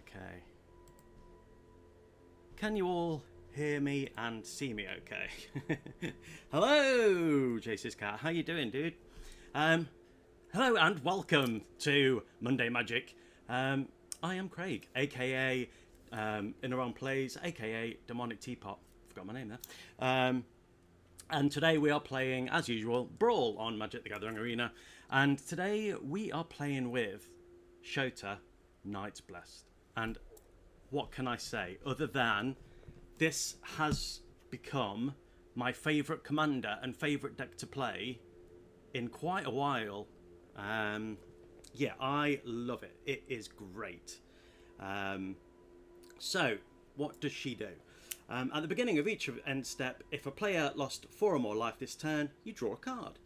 Okay. Can you all hear me and see me okay? Hello, Jace's cat. How you doing, dude? Hello and welcome to Monday Magic. I am Craig, aka In Around Plays, aka Demonic Teapot. Forgot my name there. And today we are playing, as usual, Brawl on Magic the Gathering Arena. And today we are playing with Shota, Knight's Blessed. And what can I say other than this has become my favourite commander and favourite deck to play in quite a while. Yeah, I love it. It is great. So, what does she do? At the beginning of each end step, if a player lost 4 or more life this turn, you draw a card.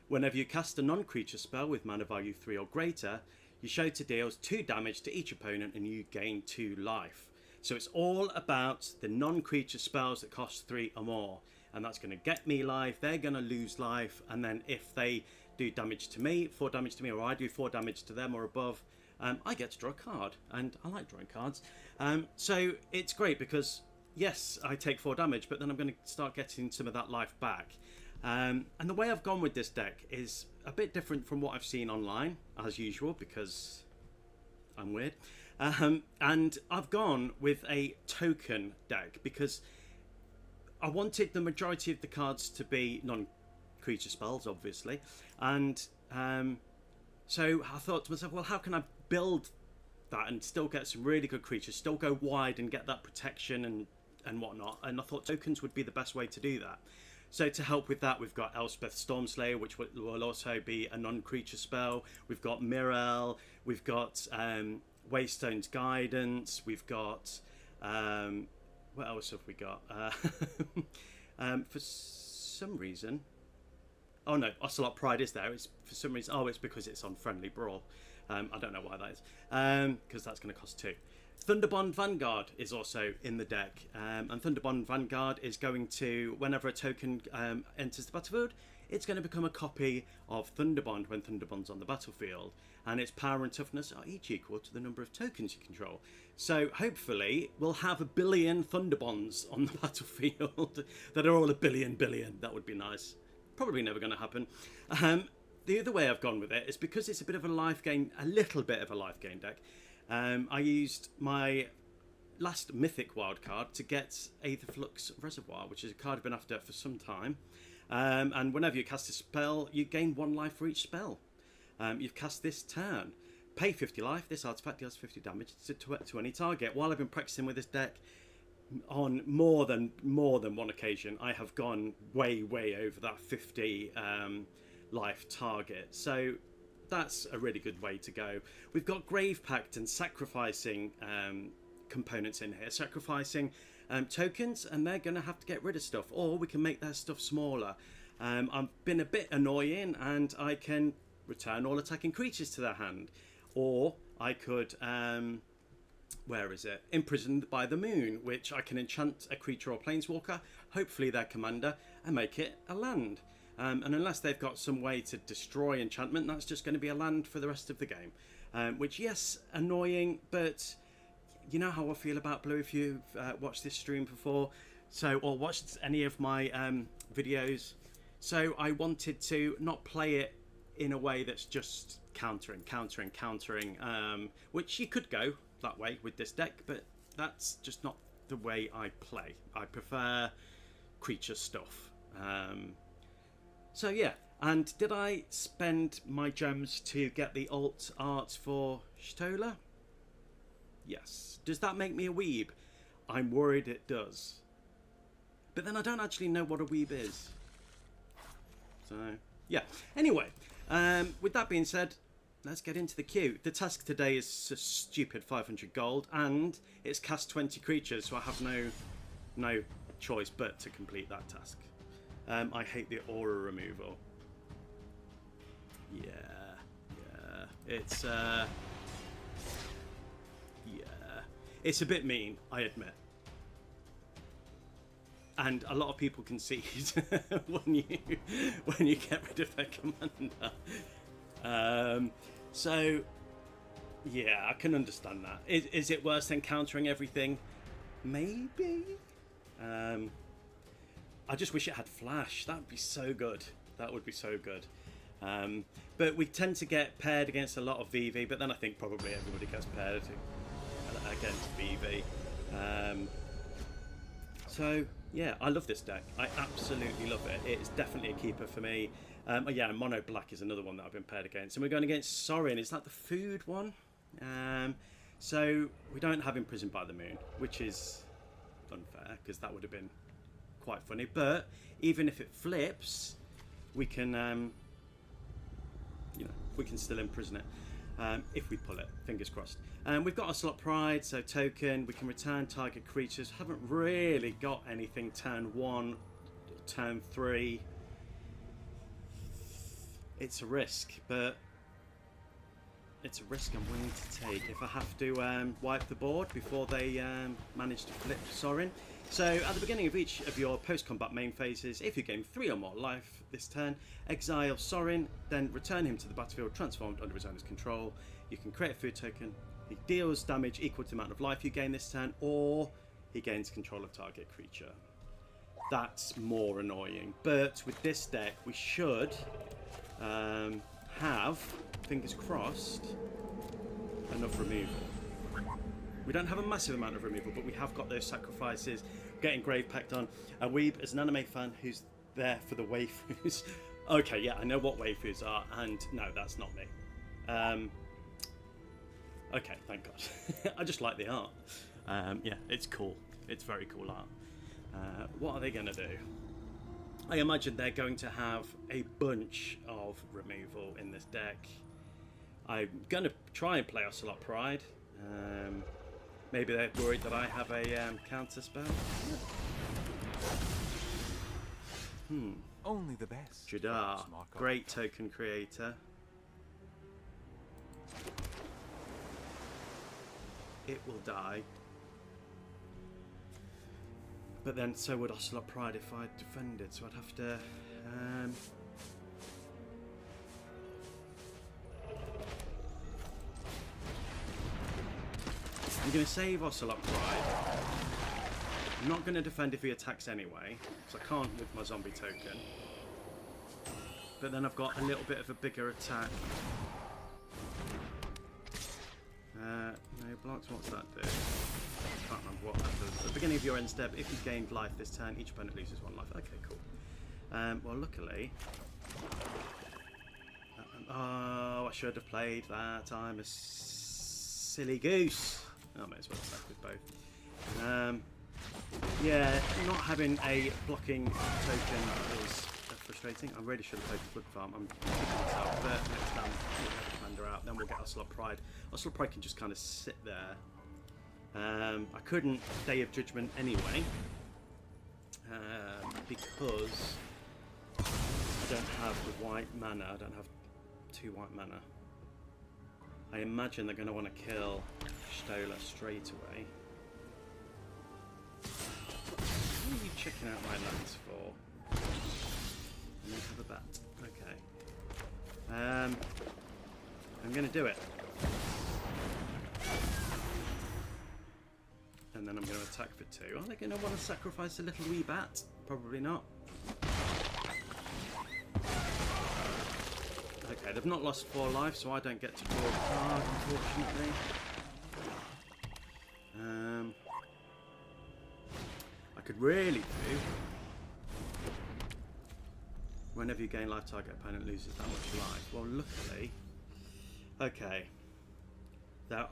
Whenever you cast a non-creature spell with mana value 3 or greater, your Shota deals 2 damage to each opponent and you gain 2 life. So it's all about the non-creature spells that cost 3 or more. And that's going to get me life, they're going to lose life, and then if they do damage to me, 4 damage to me, or I do 4 damage to them or above, I get to draw a card. And I like drawing cards. So it's great because, yes, I take 4 damage, but then I'm going to start getting some of that life back. And the way I've gone with this deck is a bit different from what I've seen online, as usual, because I'm weird. And I've gone with a token deck because I wanted the majority of the cards to be non-creature spells, obviously. And so I thought to myself, well, how can I build that and still get some really good creatures, still go wide and get that protection and whatnot? And I thought tokens would be the best way to do that. So to help with that, we've got Elspeth Stormslayer, which will also be a non-creature spell. We've got Mirel. We've got Waystone's Guidance. We've got... what else have we got? For some reason... Oh no, Ocelot Pride is there. It's for some reason... Oh, it's because it's on Friendly Brawl. I don't know why that is. Because that's going to cost 2. Thunderbond Vanguard is also in the deck, and Thunderbond Vanguard is going to, whenever a token enters the battlefield, it's going to become a copy of Thunderbond when Thunderbond's on the battlefield, and its power and toughness are each equal to the number of tokens you control. So hopefully we'll have 1 billion Thunderbonds on the battlefield that are all a billion. That would be nice. Probably never going to happen. The other way I've gone with it is because it's a bit of a life gain, a little bit of a life gain deck. I used my last Mythic wildcard to get Aetherflux Reservoir, which is a card I've been after for some time. And whenever you cast a spell, you gain 1 life for each spell you've cast this turn. Pay 50 life. This artifact deals 50 damage to any target. While I've been practicing with this deck on more than one occasion, I have gone way over that 50 life target. So that's a really good way to go. We've got Grave Pact and sacrificing components in here. Sacrificing tokens, and they're going to have to get rid of stuff, or we can make their stuff smaller. I've been a bit annoying, and I can return all attacking creatures to their hand. Or I could, where is it? Imprisoned by the Moon, which I can enchant a creature or planeswalker, hopefully their commander, and make it a land. And unless they've got some way to destroy enchantment, that's just going to be a land for the rest of the game. Which, yes, annoying, but you know how I feel about blue if you've watched this stream before, or watched any of my videos. So I wanted to not play it in a way that's just countering, which you could go that way with this deck, but that's just not the way I play. I prefer creature stuff. So yeah, and did I spend my gems to get the alt art for Shtola? Yes. Does that make me a weeb? I'm worried it does. But then I don't actually know what a weeb is. So, yeah. Anyway, with that being said, let's get into the queue. The task today is a stupid 500 gold, and it's cast 20 creatures, so I have no choice but to complete that task. I hate the aura removal. Yeah. It's it's a bit mean, I admit. And a lot of people concede when you get rid of their commander. So Yeah, I can understand that. Is it worse than countering everything? Maybe. I just wish it had flash. That would be so good. That would be so good. But we tend to get paired against a lot of VV, but then I think probably everybody gets paired against VV. So yeah, I love this deck. I absolutely love it. It's definitely a keeper for me. Yeah, Mono Black is another one that I've been paired against, and we're going against Sorin. Is that the food one? So we don't have Imprisoned by the Moon, which is unfair because that would have been quite funny. But even if it flips, we can, you know, we can still imprison it if we pull it. Fingers crossed. We've got Ocelot Pride, so token. We can return target creatures. Haven't really got anything turn 1, turn 3. It's a risk, but it's a risk I'm willing to take if I have to wipe the board before they manage to flip Sorin. So at the beginning of each of your post-combat main phases, if you gain 3 or more life this turn, exile Sorin, then return him to the battlefield transformed under his owner's control. You can create a food token. He deals damage equal to the amount of life you gain this turn, or he gains control of target creature. That's more annoying. But with this deck, we should have, fingers crossed, enough removal. We don't have a massive amount of removal, but we have got those sacrifices, getting Grave Pact on. And Weeb is an anime fan who's there for the waifus. Okay, yeah, I know what waifus are, and no, that's not me. Okay, thank God. I just like the art. Yeah, it's cool. It's very cool art. What are they going to do? I imagine they're going to have a bunch of removal in this deck. I'm going to try and play Ocelot Pride. Maybe they're worried that I have a counter spell. Only the best. Jadar, great token creator. It will die. But then so would Ocelot Pride if I defended, so I'd have to... I'm going to save Ocelot Pride. I'm not going to defend if he attacks anyway, because I can't with my zombie token. But then I've got a little bit of a bigger attack. No blocks, what's that do? I can't remember what that does. At the beginning of your end step, if you gained life this turn, each opponent loses 1 life. Okay, cool. Well, luckily... oh, I should have played that. I'm a silly goose. I may as well attack with both. Yeah, not having a blocking token is frustrating. I really should have played the Flood Farm. I'm kicking myself, but next time we'll get the commander out, then we'll get Ocelot Pride. Ocelot Pride can just kind of sit there. I couldn't Day of Judgment anyway, because I don't have the white mana. I don't have 2 white mana. I imagine they're going to want to kill Stola straight away. What are you checking out my lands for? And then have a bat. Okay. I'm going to do it. And then I'm going to attack for 2. Are they going to want to sacrifice a little wee bat? Probably not. Okay, they've not lost 4 life, so I don't get to draw a card, unfortunately. I could really do... whenever you gain life, target opponent loses that much life. Well, luckily... okay.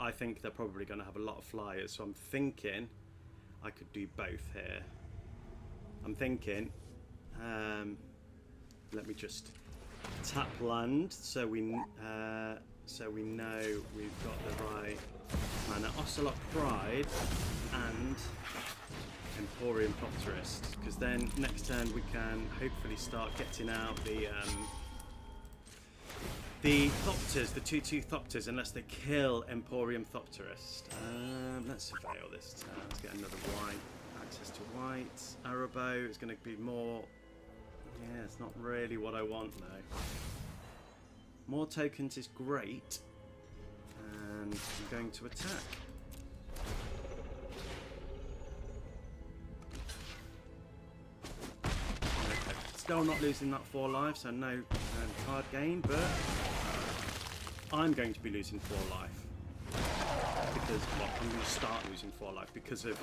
I think they're probably going to have a lot of flyers, so I'm thinking I could do both here. I'm thinking... let me just... tap land so we know we've got the right mana. Ocelot Pride and Emporium Proctorist, because then next turn we can hopefully start getting out the Thopters, the 2/2 Thopters, unless they kill Emporium Thopterist. Let's surveil this turn. Let's get another white. Access to white. Arahbo is going to be more... yeah, it's not really what I want now. More tokens is great. And I'm going to attack. Okay. Still not losing that 4 life, so no card gain, but I'm going to be losing 4 life. Because, well, I'm going to start losing 4 life because of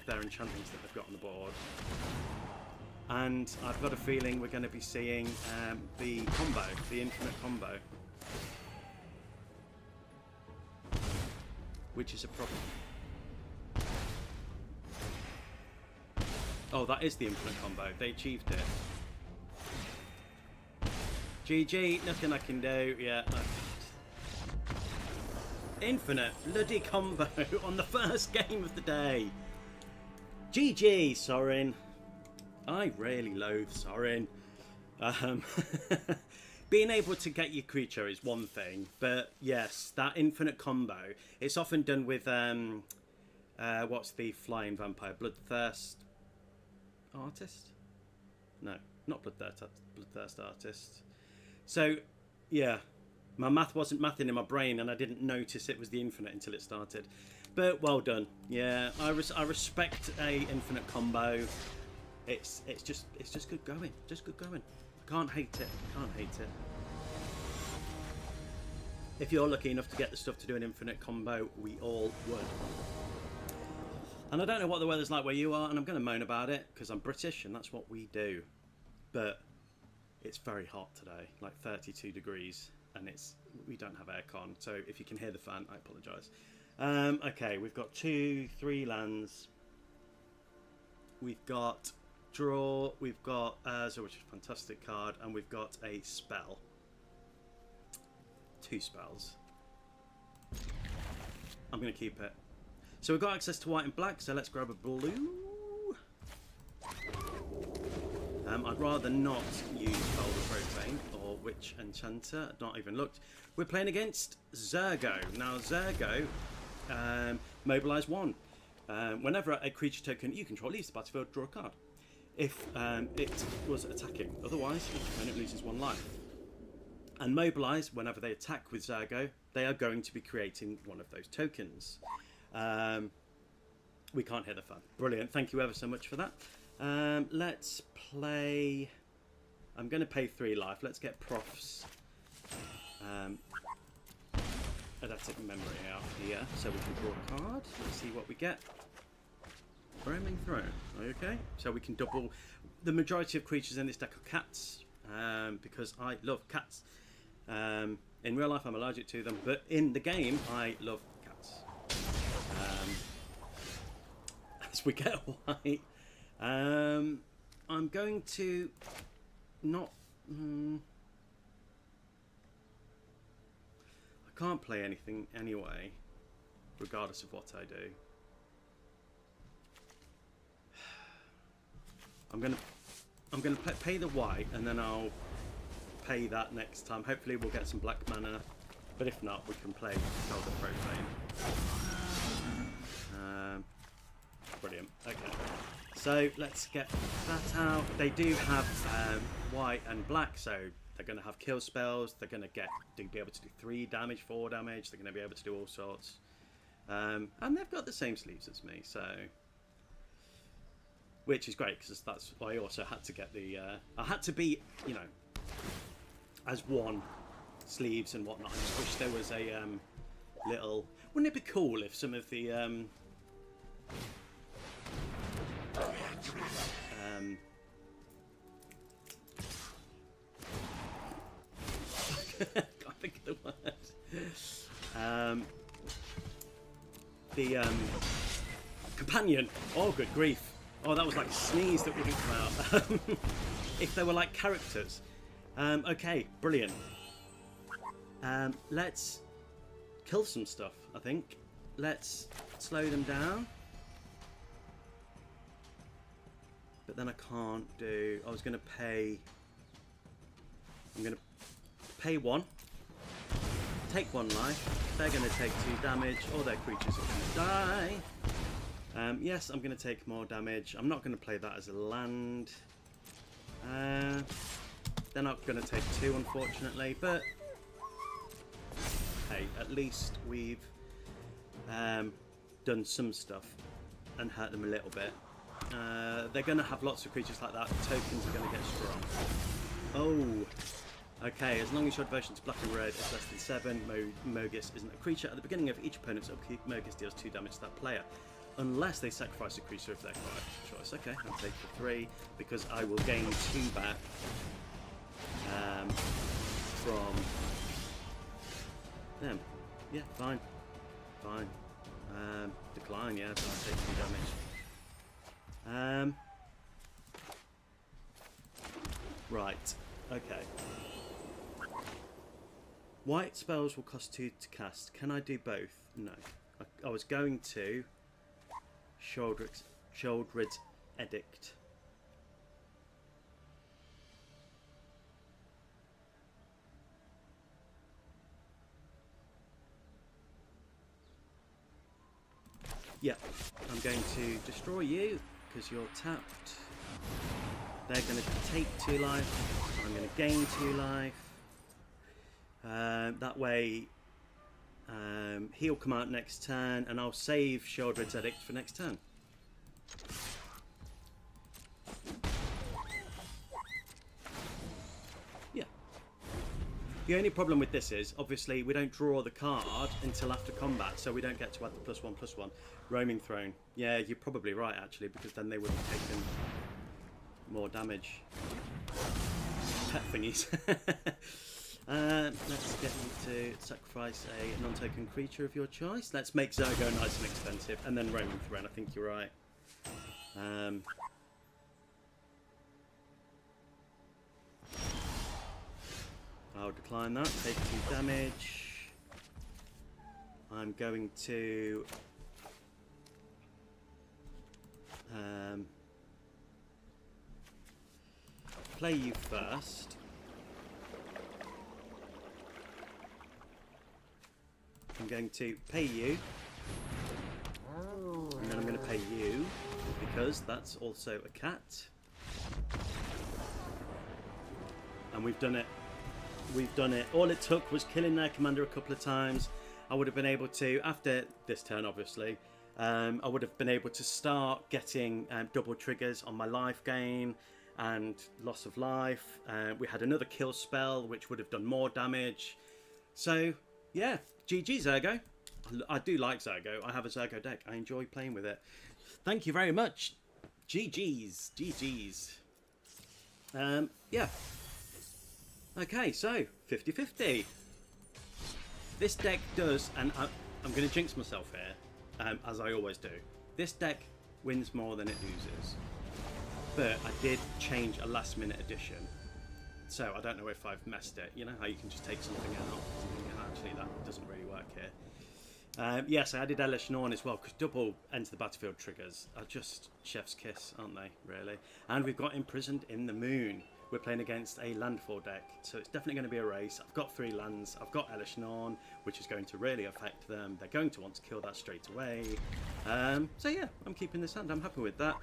their enchantments that they've got on the board. And I've got a feeling we're going to be seeing the combo, the infinite combo. Which is a problem. Oh, that is the infinite combo. They achieved it. GG, nothing I can do. Yeah. Infinite bloody combo on the first game of the day. GG, Sorin. I really loathe Sorin. Being able to get your creature is one thing, but yes, that infinite combo. It's often done with what's the flying vampire? Bloodthirst Artist? No, not Bloodthirst Artist. So, yeah. My math wasn't mathing in my brain, and I didn't notice it was the infinite until it started. But well done. Yeah, I respect a infinite combo. It's just good going. Just good going. Can't hate it. Can't hate it. If you're lucky enough to get the stuff to do an infinite combo, we all would. And I don't know what the weather's like where you are, and I'm going to moan about it because I'm British and that's what we do. But it's very hot today, like 32 degrees. And we don't have aircon, so if you can hear the fan, I apologise. Okay, we've got 2, 3 lands. We've got draw. We've got which is a fantastic card, and we've got a spell. 2 spells. I'm going to keep it. So we've got access to white and black. So let's grab a blue. I'd rather not use Felidar Retreat or Witch Enchanter. Not even looked. We're playing against Zergo. Now Zergo, mobilise 1. Whenever a creature token you control leaves the battlefield, draw a card. If it was attacking. Otherwise, each opponent loses 1 life. And mobilise, whenever they attack with Zergo, they are going to be creating one of those tokens. We can't hear the fan. Brilliant. Thank you ever so much for that. Let's play. I'm going to pay 3 life. Let's get Prof's Eidetic Memory out here so we can draw a card. Let's see what we get. Roaming Throne. Are you okay? So we can double. The majority of creatures in this deck are cats because I love cats. In real life, I'm allergic to them, but in the game, I love cats. As we get white. I'm going to not. I can't play anything anyway, regardless of what I do. I'm gonna pay the white, and then I'll pay that next time. Hopefully, we'll get some black mana, but if not, we can play Felidar Profane. Brilliant. Okay. So let's get that out. They do have white and black, so they're going to have kill spells. They're going to be able to do 3 damage, 4 damage. They're going to be able to do all sorts. And they've got the same sleeves as me, so which is great because that's why I also had to get the. I had to be, you know, as one sleeves and whatnot. I just wish there was a little. Wouldn't it be cool if some of the can't think of the word. The companion. Oh, good grief! Oh, that was like a sneeze that wouldn't come out. If they were like characters. Okay, brilliant. Let's kill some stuff. I think. Let's slow them down. But then I can't do. I was going to pay. I'm going to pay 1. Take 1 life. They're going to take 2 damage. All their creatures are going to die. Yes, I'm going to take more damage. I'm not going to play that as a land. They're not going to take 2, unfortunately. But hey, at least we've done some stuff and hurt them a little bit. They're going to have lots of creatures like that. Tokens are going to get strong. Oh, okay. As long as your devotion to black and red is less than 7, Mogus isn't a creature. At the beginning of each opponent's upkeep, Mogus deals 2 damage to that player, unless they sacrifice a creature of their choice. Okay, I'll take the 3 because I will gain 2 back from them. Yeah, fine. Decline, yeah, but I'll take 2 damage. Right, okay. White spells will cost 2 to cast. Can I do both? No. I was going to Sheoldred's Edict. Yeah, I'm going to destroy you because you're tapped. They're going to take 2 life. I'm going to gain 2 life. That way, he'll come out next turn, and I'll save Sheoldred's Edict for next turn. Yeah. The only problem with this is, obviously, we don't draw the card until after combat, so we don't get to add the +1/+1. Roaming Throne. Yeah, you're probably right, actually, because then they would have taken more damage. Pet thingies. Let's get you to sacrifice a non-token creature of your choice. Let's make Zergo nice and expensive, and then Roaming Throne. I think you're right. I'll decline that. Take 2 damage. I'm going to play you first. I'm going to pay you, and then I'm going to pay you because that's also a cat. And we've done it. We've done it. All it took was killing their commander a couple of times. I would have been able to, after this turn obviously, I would have been able to start getting double triggers on my life gain and loss of life. We had another kill spell which would have done more damage. So yeah, GG Zergo. I do like Zergo. I have a Zergo deck. I enjoy playing with it. Thank you very much. GG's. Yeah. Okay, so 50-50. This deck does, and I'm going to jinx myself here, as I always do. This deck wins more than it loses. But I did change a last minute addition. So I don't know if I've messed it. You know how you can just take something out? Actually, that doesn't really work here. Yes, I added Elish Norn as well, because double enter the battlefield triggers are just chef's kiss, aren't they, really? And we've got Imprisoned in the Moon. We're playing against a landfall deck, so it's definitely going to be a race. I've got 3 lands. I've got Elish Norn, which is going to really affect them. They're going to want to kill that straight away. So yeah, I'm keeping this hand. I'm happy with that.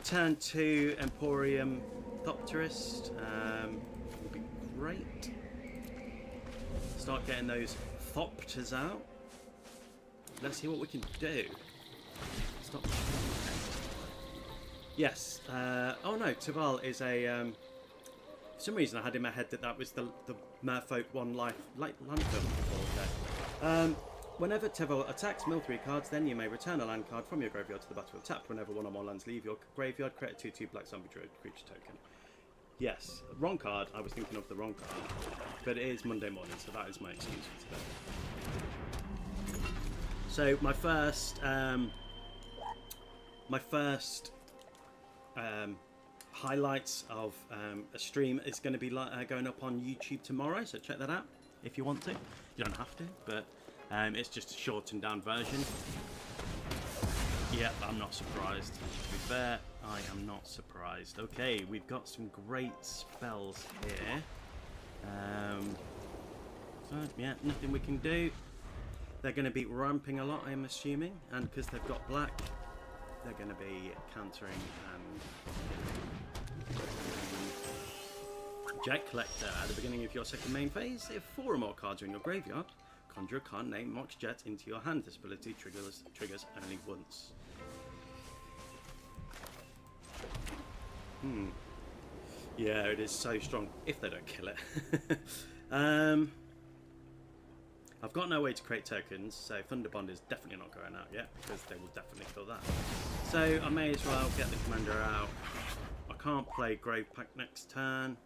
Turn 2, Emporium Thopterist. Would be great. Start getting those Thopters out. Let's see what we can do. Stop. Yes. Oh no, Taval is a... for some reason I had in my head that was the Merfolk 1 life landfill deck. Whenever Tevo attacks, mill 3 cards, then you may return a land card from your graveyard to the battlefield tapped. Whenever 1 or more lands leave your graveyard, create a 2/2 black zombie druid creature token. Yes, wrong card. I was thinking of the wrong card. But it is Monday morning, so that is my excuse for today. So my first highlights of a stream is going to be going up on YouTube tomorrow, so check that out if you want to. You don't have to, but it's just a shortened down version. Yeah, I'm not surprised. To be fair, I am not surprised. Okay, we've got some great spells here. So yeah, nothing we can do. They're going to be ramping a lot, I'm assuming, and because they've got black, they're going to be countering Jet Collector. At the beginning of your second main phase, if 4 or more cards are in your graveyard, Conjure a card named Mox Jet into your hand. This ability triggers only once. Yeah, it is so strong if they don't kill it. I've got no way to create tokens, so Thunderbond is definitely not going out yet, because they will definitely kill that. So I may as well get the commander out. I can't play Grave Pact next turn,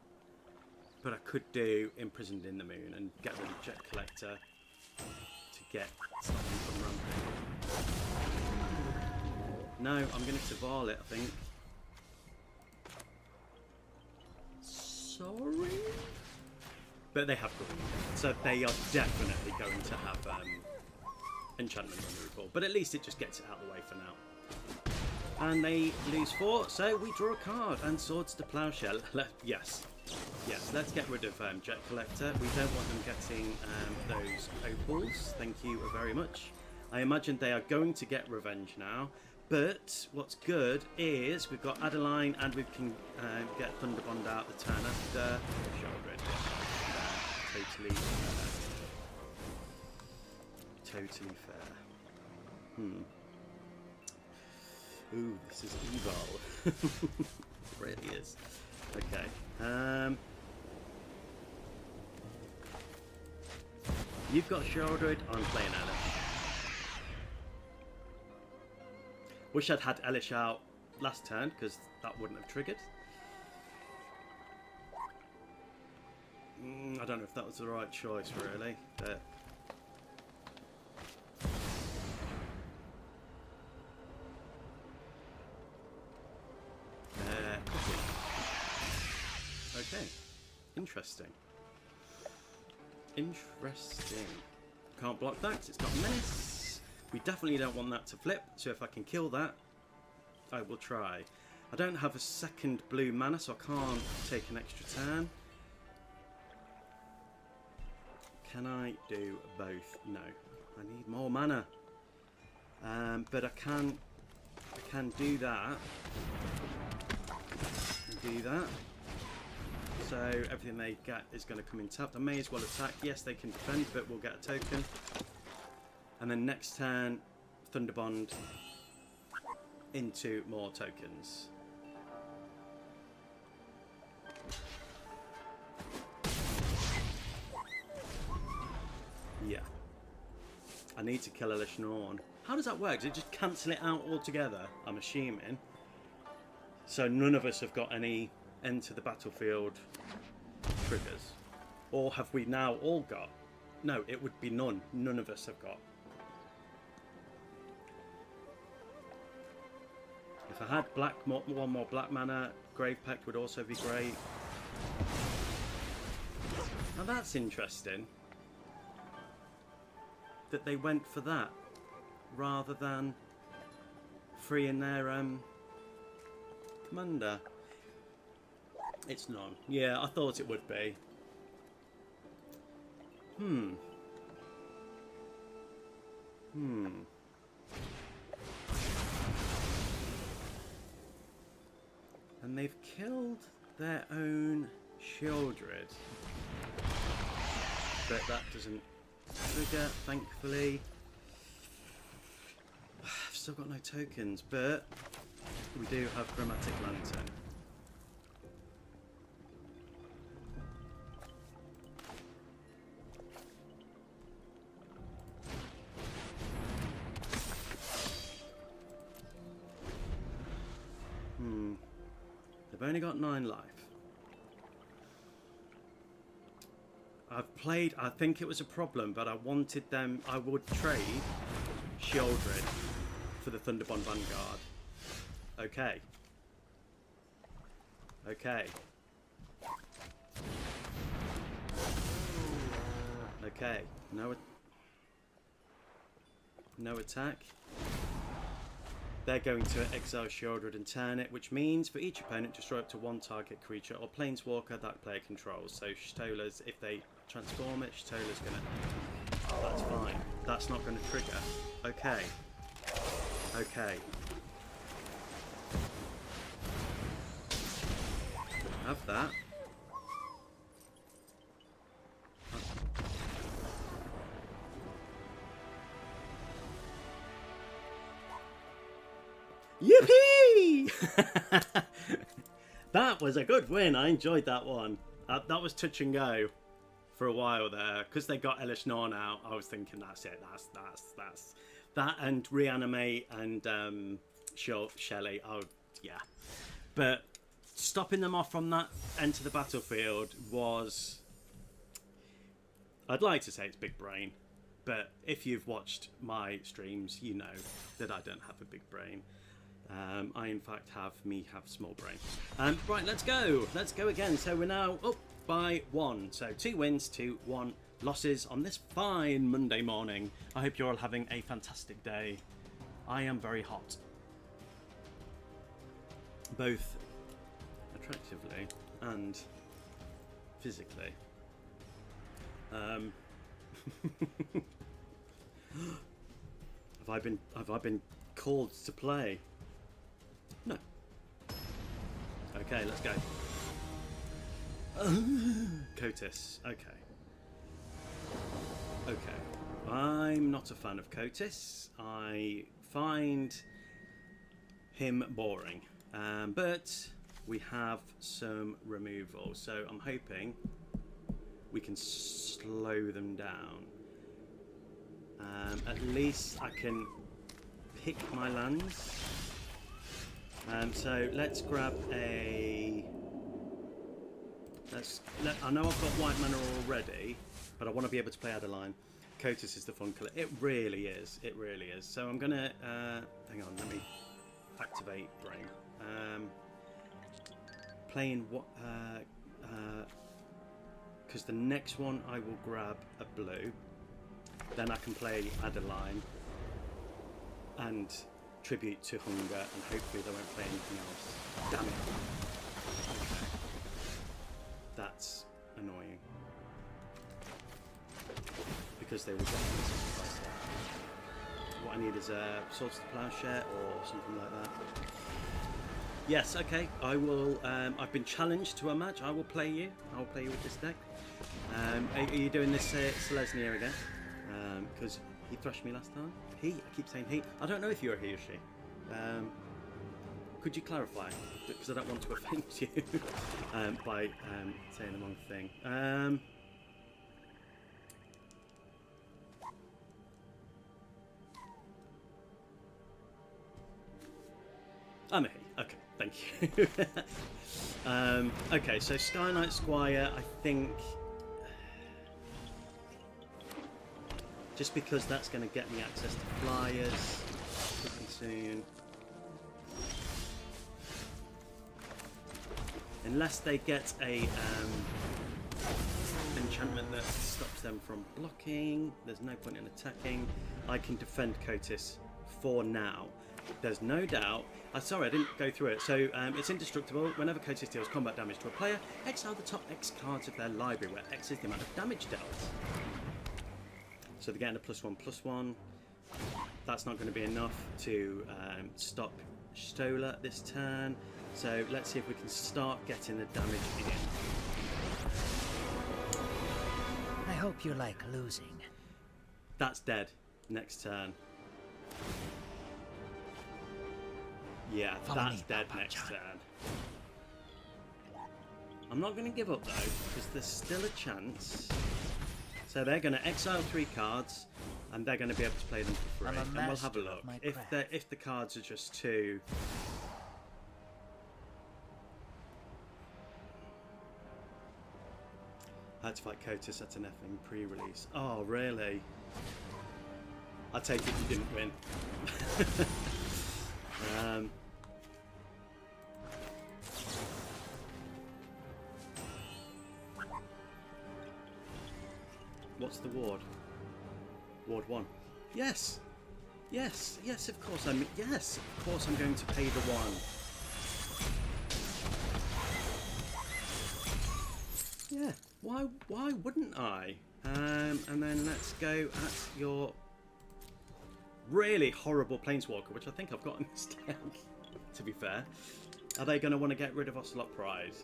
but I could do Imprisoned in the Moon and get rid of Jet Collector to get something from ramping. No, I'm going to Saval it, I think. Sorry? But they have green, so they are definitely going to have enchantment removal. But at least it just gets it out of the way for now. And they lose 4, so we draw a card. And Swords to Plowshare. Yes, let's get rid of Jet Collector. We don't want them getting those opals. Thank you very much. I imagine they are going to get revenge now. But what's good is we've got Adeline and we can get Thunderbond out the turn after. Sheldred. Totally fair. Ooh, this is evil. It really is. Okay. You've got Sheldred, I'm playing Elish. Wish I'd had Elish out last turn, because that wouldn't have triggered. I don't know if that was the right choice, really, but... Okay. Interesting. Can't block that 'cause it's got Menace. We definitely don't want that to flip, so if I can kill that, I will try. I don't have a second blue mana, so I can't take an extra turn. Can I do both? No. I need more mana. But I can do that. Do that. So everything they get is going to come in tapped. I may as well attack. Yes, they can defend, but we'll get a token. And then next turn, Thunderbond into more tokens. Yeah. I need to kill Elish Norn. How does that work? Does it just cancel it out altogether? I'm assuming. So none of us have got any enter the battlefield triggers. Or have we now all got? No, it would be none. None of us have got. If I had one more black mana, Grave Pact would also be great. Now that's interesting. That they went for that rather than freeing their commander. It's none. Yeah, I thought it would be. And they've killed their own Sheldred. But that doesn't trigger, thankfully. I've still got no tokens, but we do have Chromatic Lantern. They've only got 9 life. I've played, I think it was a problem, but I wanted them, I would trade Sheldred for the Thunderbond Vanguard. Okay. Okay. Okay. No attack. They're going to exile Sheldred and turn it, which means for each opponent destroy up to 1 target creature or planeswalker that player controls. So Shtola's, if they transform it, Shtola's gonna... That's fine. That's not gonna trigger. Okay. Okay. Have that. Yippee! That was a good win. I enjoyed that one. That was touch and go for a while there. Because they got Elish Nor now, I was thinking, that's it. That's that and Reanimate and Shelly. Oh, yeah. But stopping them off from that enter the battlefield was... I'd like to say it's big brain. But if you've watched my streams, you know that I don't have a big brain. I in fact have small brain. Right, let's go again. So we're now up by 1. So 2 wins to 1 losses on this fine Monday morning. I hope you're all having a fantastic day. I am very hot, both attractively and physically. Have I been called to play? No. Okay, let's go. Kotis. Okay. I'm not a fan of Kotis. I find him boring. But we have some removal, so I'm hoping we can slow them down. At least I can pick my lands. So let's grab a... I know I've got white mana already, but I want to be able to play Adeline. Kotis is the fun colour. It really is. It really is. So I'm going to... hang on, let me activate Brain. Playing what... because the next one I will grab a blue. Then I can play Adeline and tribute to Hunger, and hopefully they won't play anything else. Damn it. Okay. That's annoying. Because they will definitely sacrifice that. What I need is a Sword to the Plowshare or something like that. Yes, okay. I will. I've been challenged to a match. I will play you. I will play you with this deck. Are you doing this Selesnya again? Because he thrashed me last time. I keep saying he. I don't know if you're a he or she. Could you clarify? Because I don't want to offend you by saying the wrong thing. I'm a he. Okay, thank you. Okay, so Skyknight Squire, I think... Just because that's going to get me access to flyers pretty soon. Unless they get a enchantment that stops them from blocking, there's no point in attacking. I can defend Kotis for now. There's no doubt. Sorry, I didn't go through it. So it's indestructible. Whenever Kotis deals combat damage to a player, exile the top X cards of their library, where X is the amount of damage dealt. So they're getting a +1/+1. That's not going to be enough to stop Stola this turn. So let's see if we can start getting the damage in. I hope you like losing. That's dead. Next turn. Yeah, that's dead next turn. I'm not going to give up though, because there's still a chance. So they're going to exile 3 cards, and they're going to be able to play them for free. And we'll have a look. If the cards are just 2... I had to fight Kotis at an effing pre-release. Oh, really? I take it you didn't win. What's the ward? Ward 1. Yes! Yes, yes, of course I'm going to pay the 1. Yeah, why wouldn't I? And then let's go at your really horrible Planeswalker, which I think I've got in this deck, to be fair. Are they going to want to get rid of Ocelot Pride?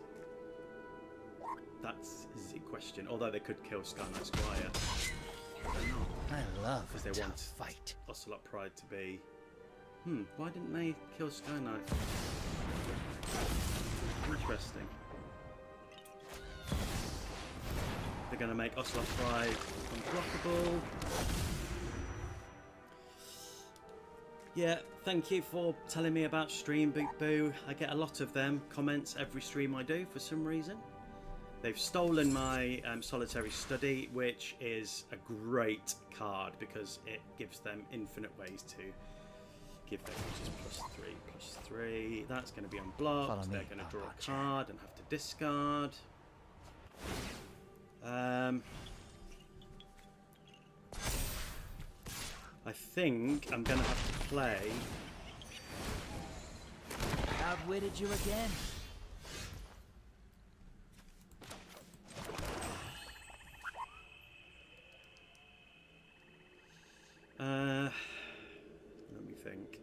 That's the question. Although they could kill Skyknight Squire. I love because they want fight. Ocelot Pride to be Why didn't they kill Skyknight? Interesting. They're going to make Ocelot Pride unblockable. Yeah, thank you for telling me about Stream Boot Boo. I get a lot of them comments every stream I do for some reason. They've stolen my Solitary Study, which is a great card because it gives them infinite ways to give their creatures +3/+3. That's going to be unblocked. They're going to draw a card and have to discard. I think I'm going to have to play... Outwitted you again. Let me think.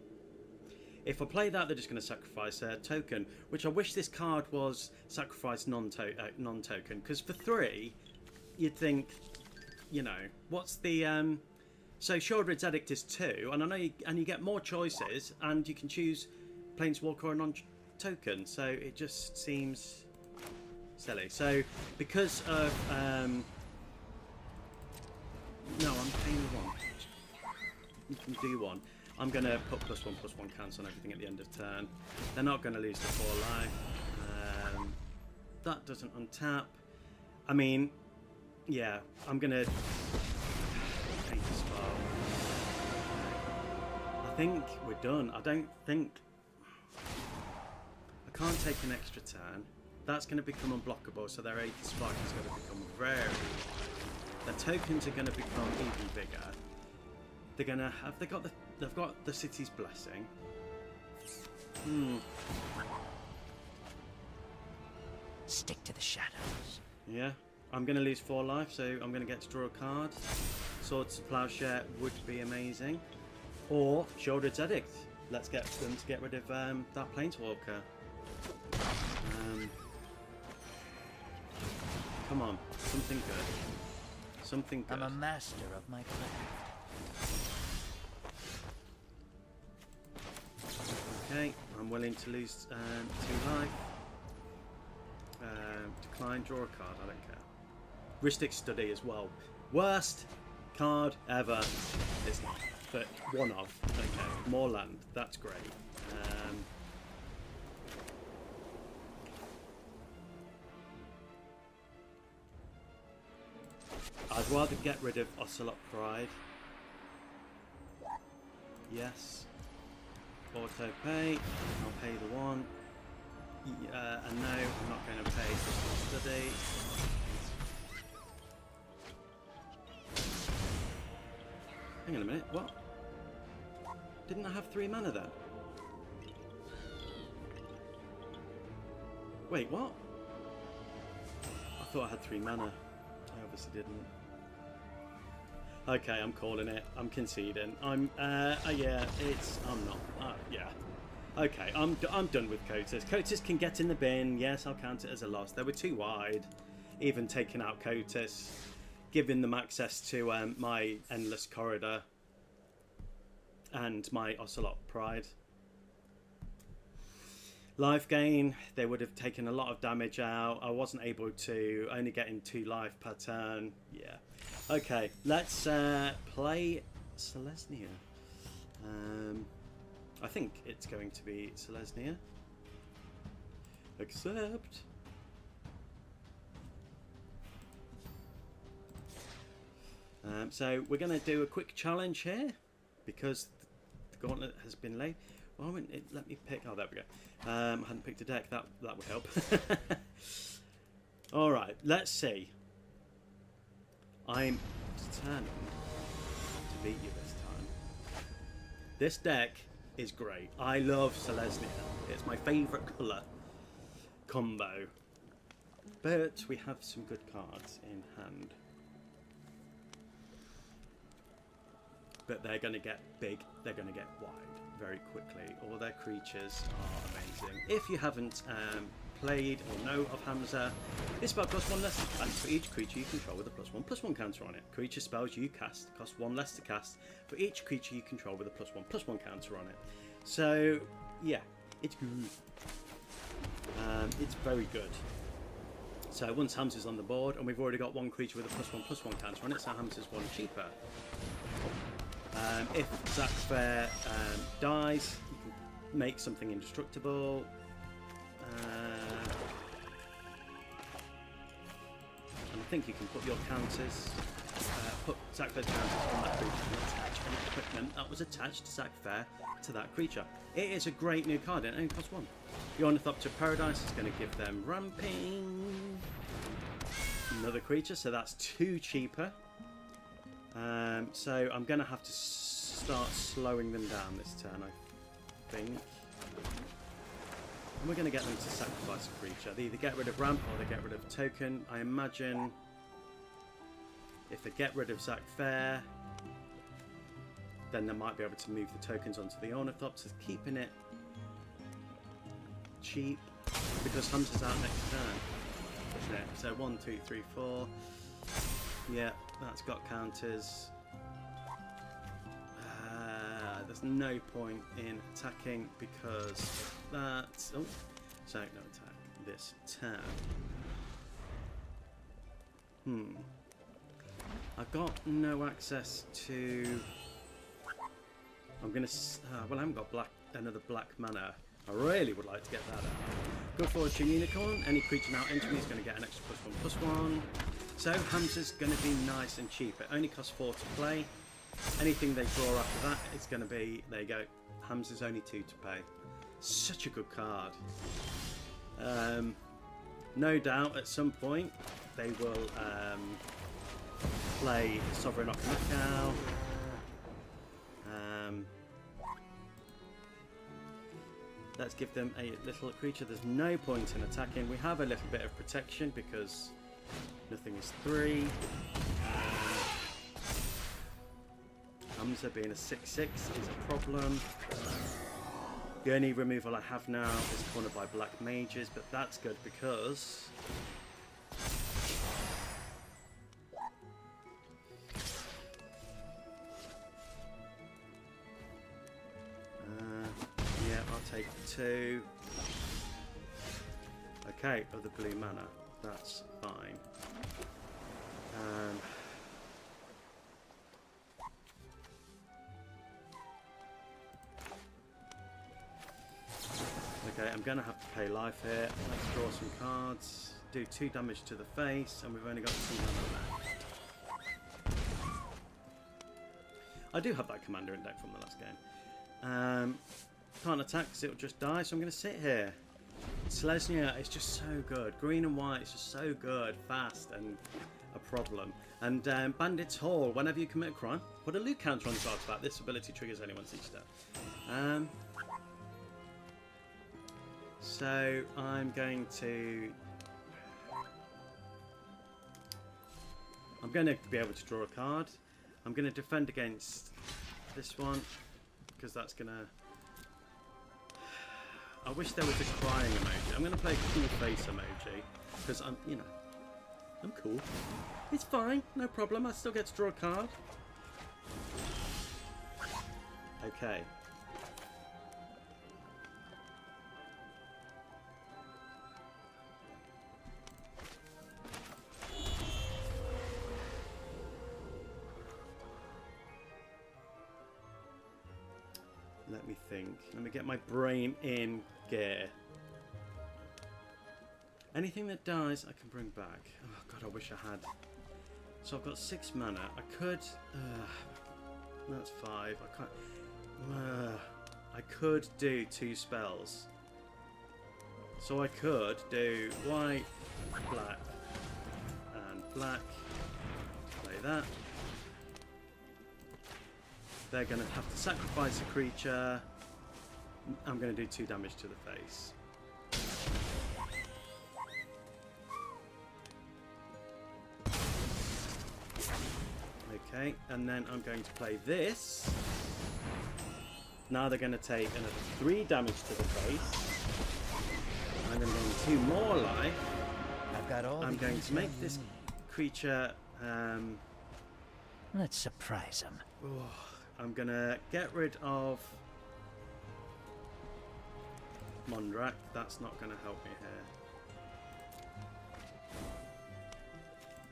If I play that, they're just going to sacrifice a token, which I wish this card was sacrifice non-token, because for 3, you'd think, you know, what's the... So Sheoldred's Edict is 2, and I know you get more choices, and you can choose Planeswalker or non-token, so it just seems silly. So because of... no, I'm paying 1. You can do 1. I'm going to put +1/+1 counts on everything at the end of turn. They're not going to lose the 4 life. That doesn't untap. I mean, yeah, I'm going to... I think we're done. I don't think... I can't take an extra turn. That's going to become unblockable, so their 80 spark is going to become very... Their tokens are going to become even bigger. They're going to have... They've got the City's Blessing. Stick to the shadows. Yeah. I'm going to lose 4 life, so I'm going to get to draw a card. Swords to Plowshare would be amazing. Or Sheoldred's Edict. Let's get them to get rid of that Planeswalker. Come on, something good. Something good. I'm a master of my craft. Okay, I'm willing to lose 2 life. Decline, draw a card, I don't care. Ristic Study as well. Worst card ever. It's not. But one of. Okay, more land. That's great. I'd rather get rid of Ocelot Pride. Yes. Auto pay. I'll pay the 1. And no, I'm not going to pay Ristic Study. Hang on a minute, what? Didn't I have 3 mana then? Wait, what? I thought I had 3 mana. I obviously didn't. Okay, I'm calling it. I'm conceding. I'm not. Yeah. Okay, I'm done with Kotas. Kotas can get in the bin. Yes, I'll count it as a loss. They were too wide. Even taking out Kotas. Giving them access to my Endless Corridor and my Ocelot Pride. Life gain, they would have taken a lot of damage out. I wasn't able to, only getting 2 life per turn. Yeah. Okay, let's play Selesnya. I think it's going to be Selesnya. Accept. So we're going to do a quick challenge here because the gauntlet has been laid. Why wouldn't it let me pick? Oh, there we go. I hadn't picked a deck. That would help. All right, let's see. I'm determined to beat you this time. This deck is great. I love Selesnya. It's my favourite colour combo. But we have some good cards in hand. But they're going to get big, they're going to get wide very quickly. All their creatures are amazing. If you haven't played or know of Hamza, this spell costs 1 less to cast for each creature you control with a +1/+1 counter on it. Creature spells you cast cost 1 less to cast for each creature you control with a +1/+1 counter on it. So, yeah, it's good. It's very good. So once Hams is on the board, and we've already got one creature with a +1/+1 counter on it, so Hams is one cheaper. If Zac Fair dies, you can make something indestructible. And I think you can put your counters, put Zac Fair's counters on that creature and attach any equipment that was attached to Zac Fair to that creature. It is a great new card, it only costs 1. The Ornithopter Paradise is going to give them Ramping. Another creature, so that's 2 cheaper. So I'm going to have to start slowing them down this turn, I think. And we're going to get them to sacrifice a creature. They either get rid of Ramp or they get rid of a token. I imagine if they get rid of Zac Fair, then they might be able to move the tokens onto the Ornithopters, keeping it cheap because Hams is out next turn. Isn't it? So 1, 2, 3, 4. Yeah, that's got counters. There's no point in attacking because that's... Oh, so no attack this turn. I've got no access to... I'm going to... well, I haven't got another black mana. I really would like to get that out. Good Fortune Unicorn. Any creature now entering is going to get an extra +1/+1. So Hams is going to be nice and cheap. It only costs 4 to play. Anything they draw after that, it's going to be... There you go. Hams is only 2 to pay. Such a good card. No doubt at some point they will play Sovereign Okamekao. Let's give them a little creature. There's no point in attacking. We have a little bit of protection because nothing is 3. Hamza being a 6/6 is a problem. The only removal I have now is cornered by black mages, but that's good because yeah, I'll take 2. Okay, of the blue mana, that's fine. Okay, I'm going to have to pay life here. Let's draw some cards. Do 2 damage to the face, and we've only got 2 mana left. I do have that commander in deck from the last game. Can't attack because it'll just die, so I'm going to sit here. Selesnya is just so good. Green and white is just so good, fast, and a problem. And Bandit's Hall, whenever you commit a crime, put a loot counter on the artifact. This ability triggers any once each step. So I'm going to be able to draw a card. I'm going to defend against this one because that's going to... I wish there was a crying emoji. I'm going to play a cool face emoji because I'm, you know, I'm cool. It's fine, no problem. I still get to draw a card. Okay. Let me think. Let me get my brain in gear. Anything that dies, I can bring back. Oh god, I wish I had. So I've got 6 mana. I could. That's 5. I can't. I could do 2 spells. So I could do white, black, and black. Play that. They're going to have to sacrifice a creature. I'm going to do 2 damage to the face. Okay, and then I'm going to play this. Now they're going to take another 3 damage to the face. And then 2 more life. I've got all I'm going to make this creature... Let's surprise him. I'm going to get rid of Mondrak. That's not going to help me here.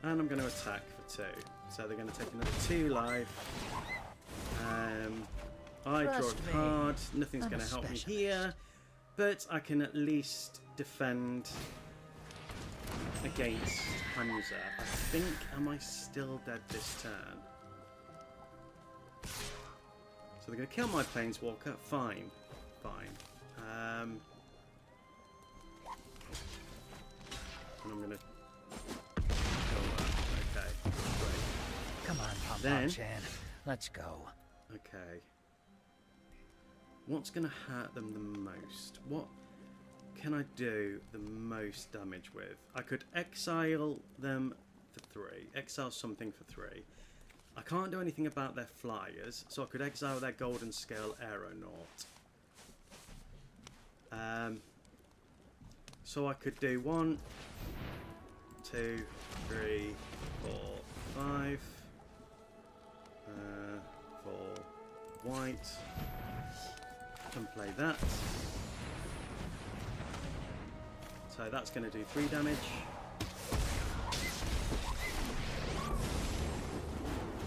And I'm going to attack for 2. So they're going to take another 2 life. I draw a card. Nothing's going to help me here. But I can at least defend against Hamza. I think, am I still dead this turn? So they're going to kill my Planeswalker. Fine. Fine. And I'm going to kill that. Okay. Great. Come on, Then- Pom-Pom-Chan. Let's go. Okay. What's going to hurt them the most? What can I do the most damage with? I could exile them for 3. Exile something for 3. I can't do anything about their flyers, so I could exile their Golden Scale Aeronaut. So I could do 1, 2, 3, 4, 5. 4 white. And play that. So that's going to do 3 damage.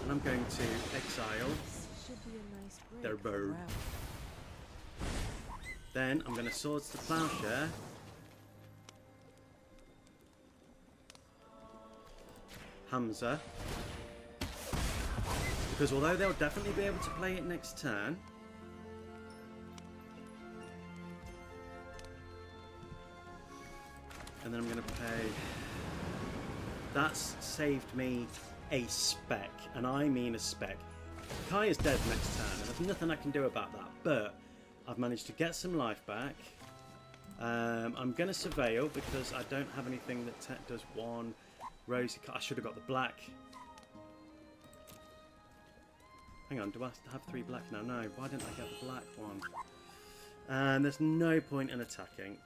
And I'm going to exile Should be a nice break their from bow. Ralph. Then I'm going to Swords to Plowshare. Hamza. Because although they'll definitely be able to play it next turn, and then I'm going to pay. That's saved me a spec, and I mean a spec. Kai is dead next turn, and there's nothing I can do about that, but I've managed to get some life back. I'm going to Surveil because I don't have anything that does 1. Rosie, I should have got the black. Hang on, do I have 3 black now? No, why didn't I get the black one? And there's no point in attacking,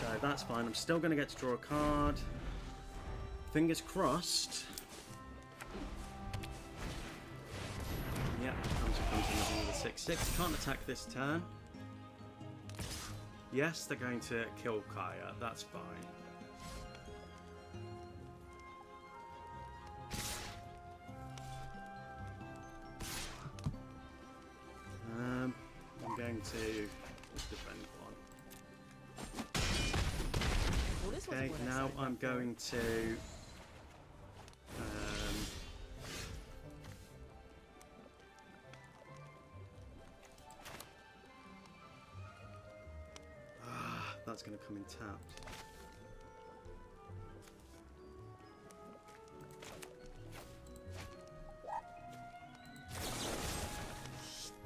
so that's fine. I'm still going to get to draw a card. Fingers crossed. Yep, Hamza comes in with another 6/6. Can't attack this turn. Yes, they're going to kill Kaya. That's fine. I'm going to just defend 1. Well, this was Okay, what I now signed I'm up for. going to that's going to come in tapped.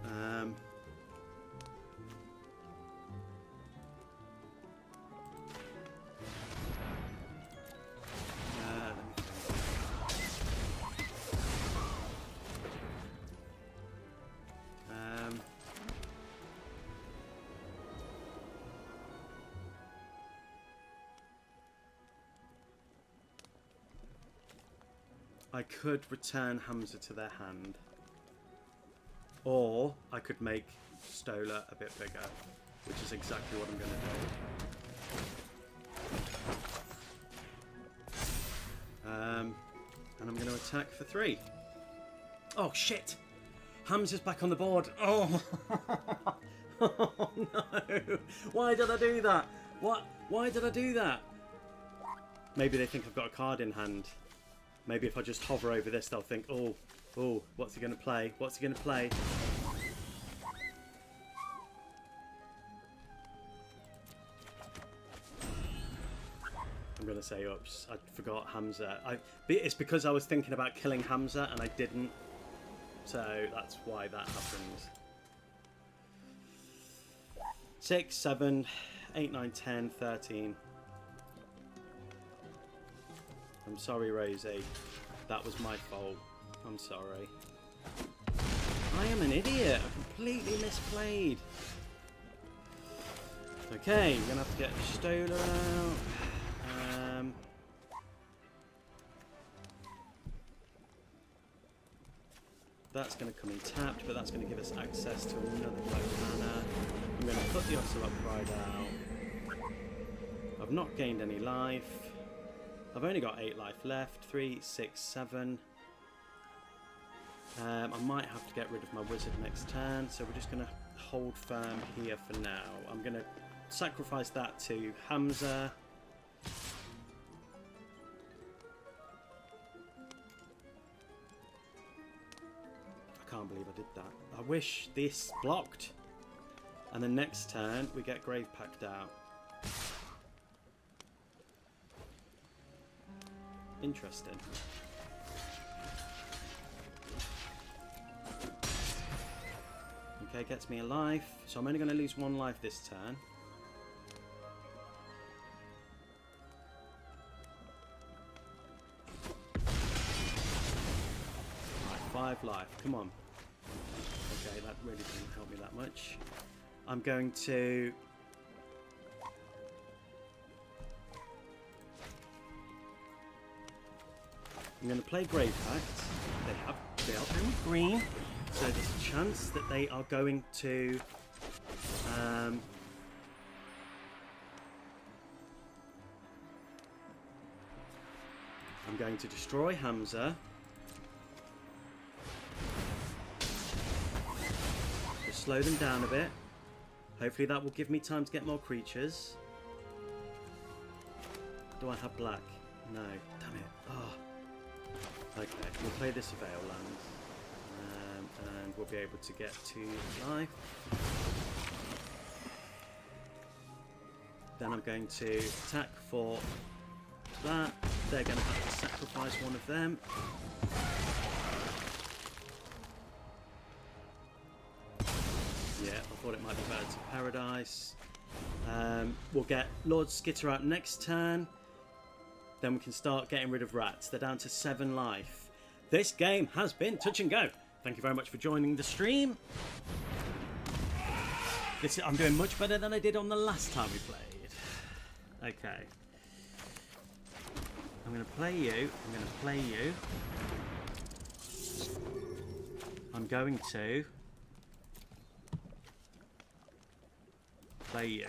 Let me think. I could return Hamza to their hand, or I could make Stola a bit bigger, which is exactly what I'm going to do. And I'm going to attack for 3. Oh shit! Hamza's back on the board. Oh, oh no! Why did I do that? What? Why did I do that? Maybe they think I've got a card in hand. Maybe if I just hover over this, they'll think, oh, what's he going to play? What's he going to play? I'm going to say, oops, I forgot Hamza. It's because I was thinking about killing Hamza and I didn't. So that's why that happened. 6, 7, 8, 9, 10, 13. I'm sorry, Rosie. That was my fault. I'm sorry. I am an idiot. I completely misplayed. Okay, we're going to have to get Stola out. That's going to come in tapped, but that's going to give us access to another black mana. I'm going to put the Ocelot Pride out. I've not gained any life. I've only got 8 life left. 3, 6, 7. I might have to get rid of my wizard next turn, so we're just going to hold firm here for now. I'm going to sacrifice that to Hamza. I can't believe I did that. I wish this blocked. And then next turn we get Grave Pact out. Interesting. Okay, gets me a life. So I'm only going to lose 1 life this turn. Right, 5 life. Come on. Okay, that really didn't help me that much. I'm going to... I'm going to play Grave Pact. They are in green, so there's a chance that they are going to... I'm going to destroy Hamza. Just slow them down a bit. Hopefully that will give me time to get more creatures. Do I have black? No. Damn it. Oh. Okay, we'll play this Veil land. And we'll be able to get to life. Then I'm going to attack for that. They're going to have to sacrifice one of them. Yeah, I thought it might be Birds of Paradise. We'll get Lord Skitter out next turn. Then we can start getting rid of rats. They're down to 7 life. This game has been touch and go. Thank you very much for joining the stream. I'm doing much better than I did on the last time we played. Okay. I'm going to play you. I'm going to play you. I'm going to play you.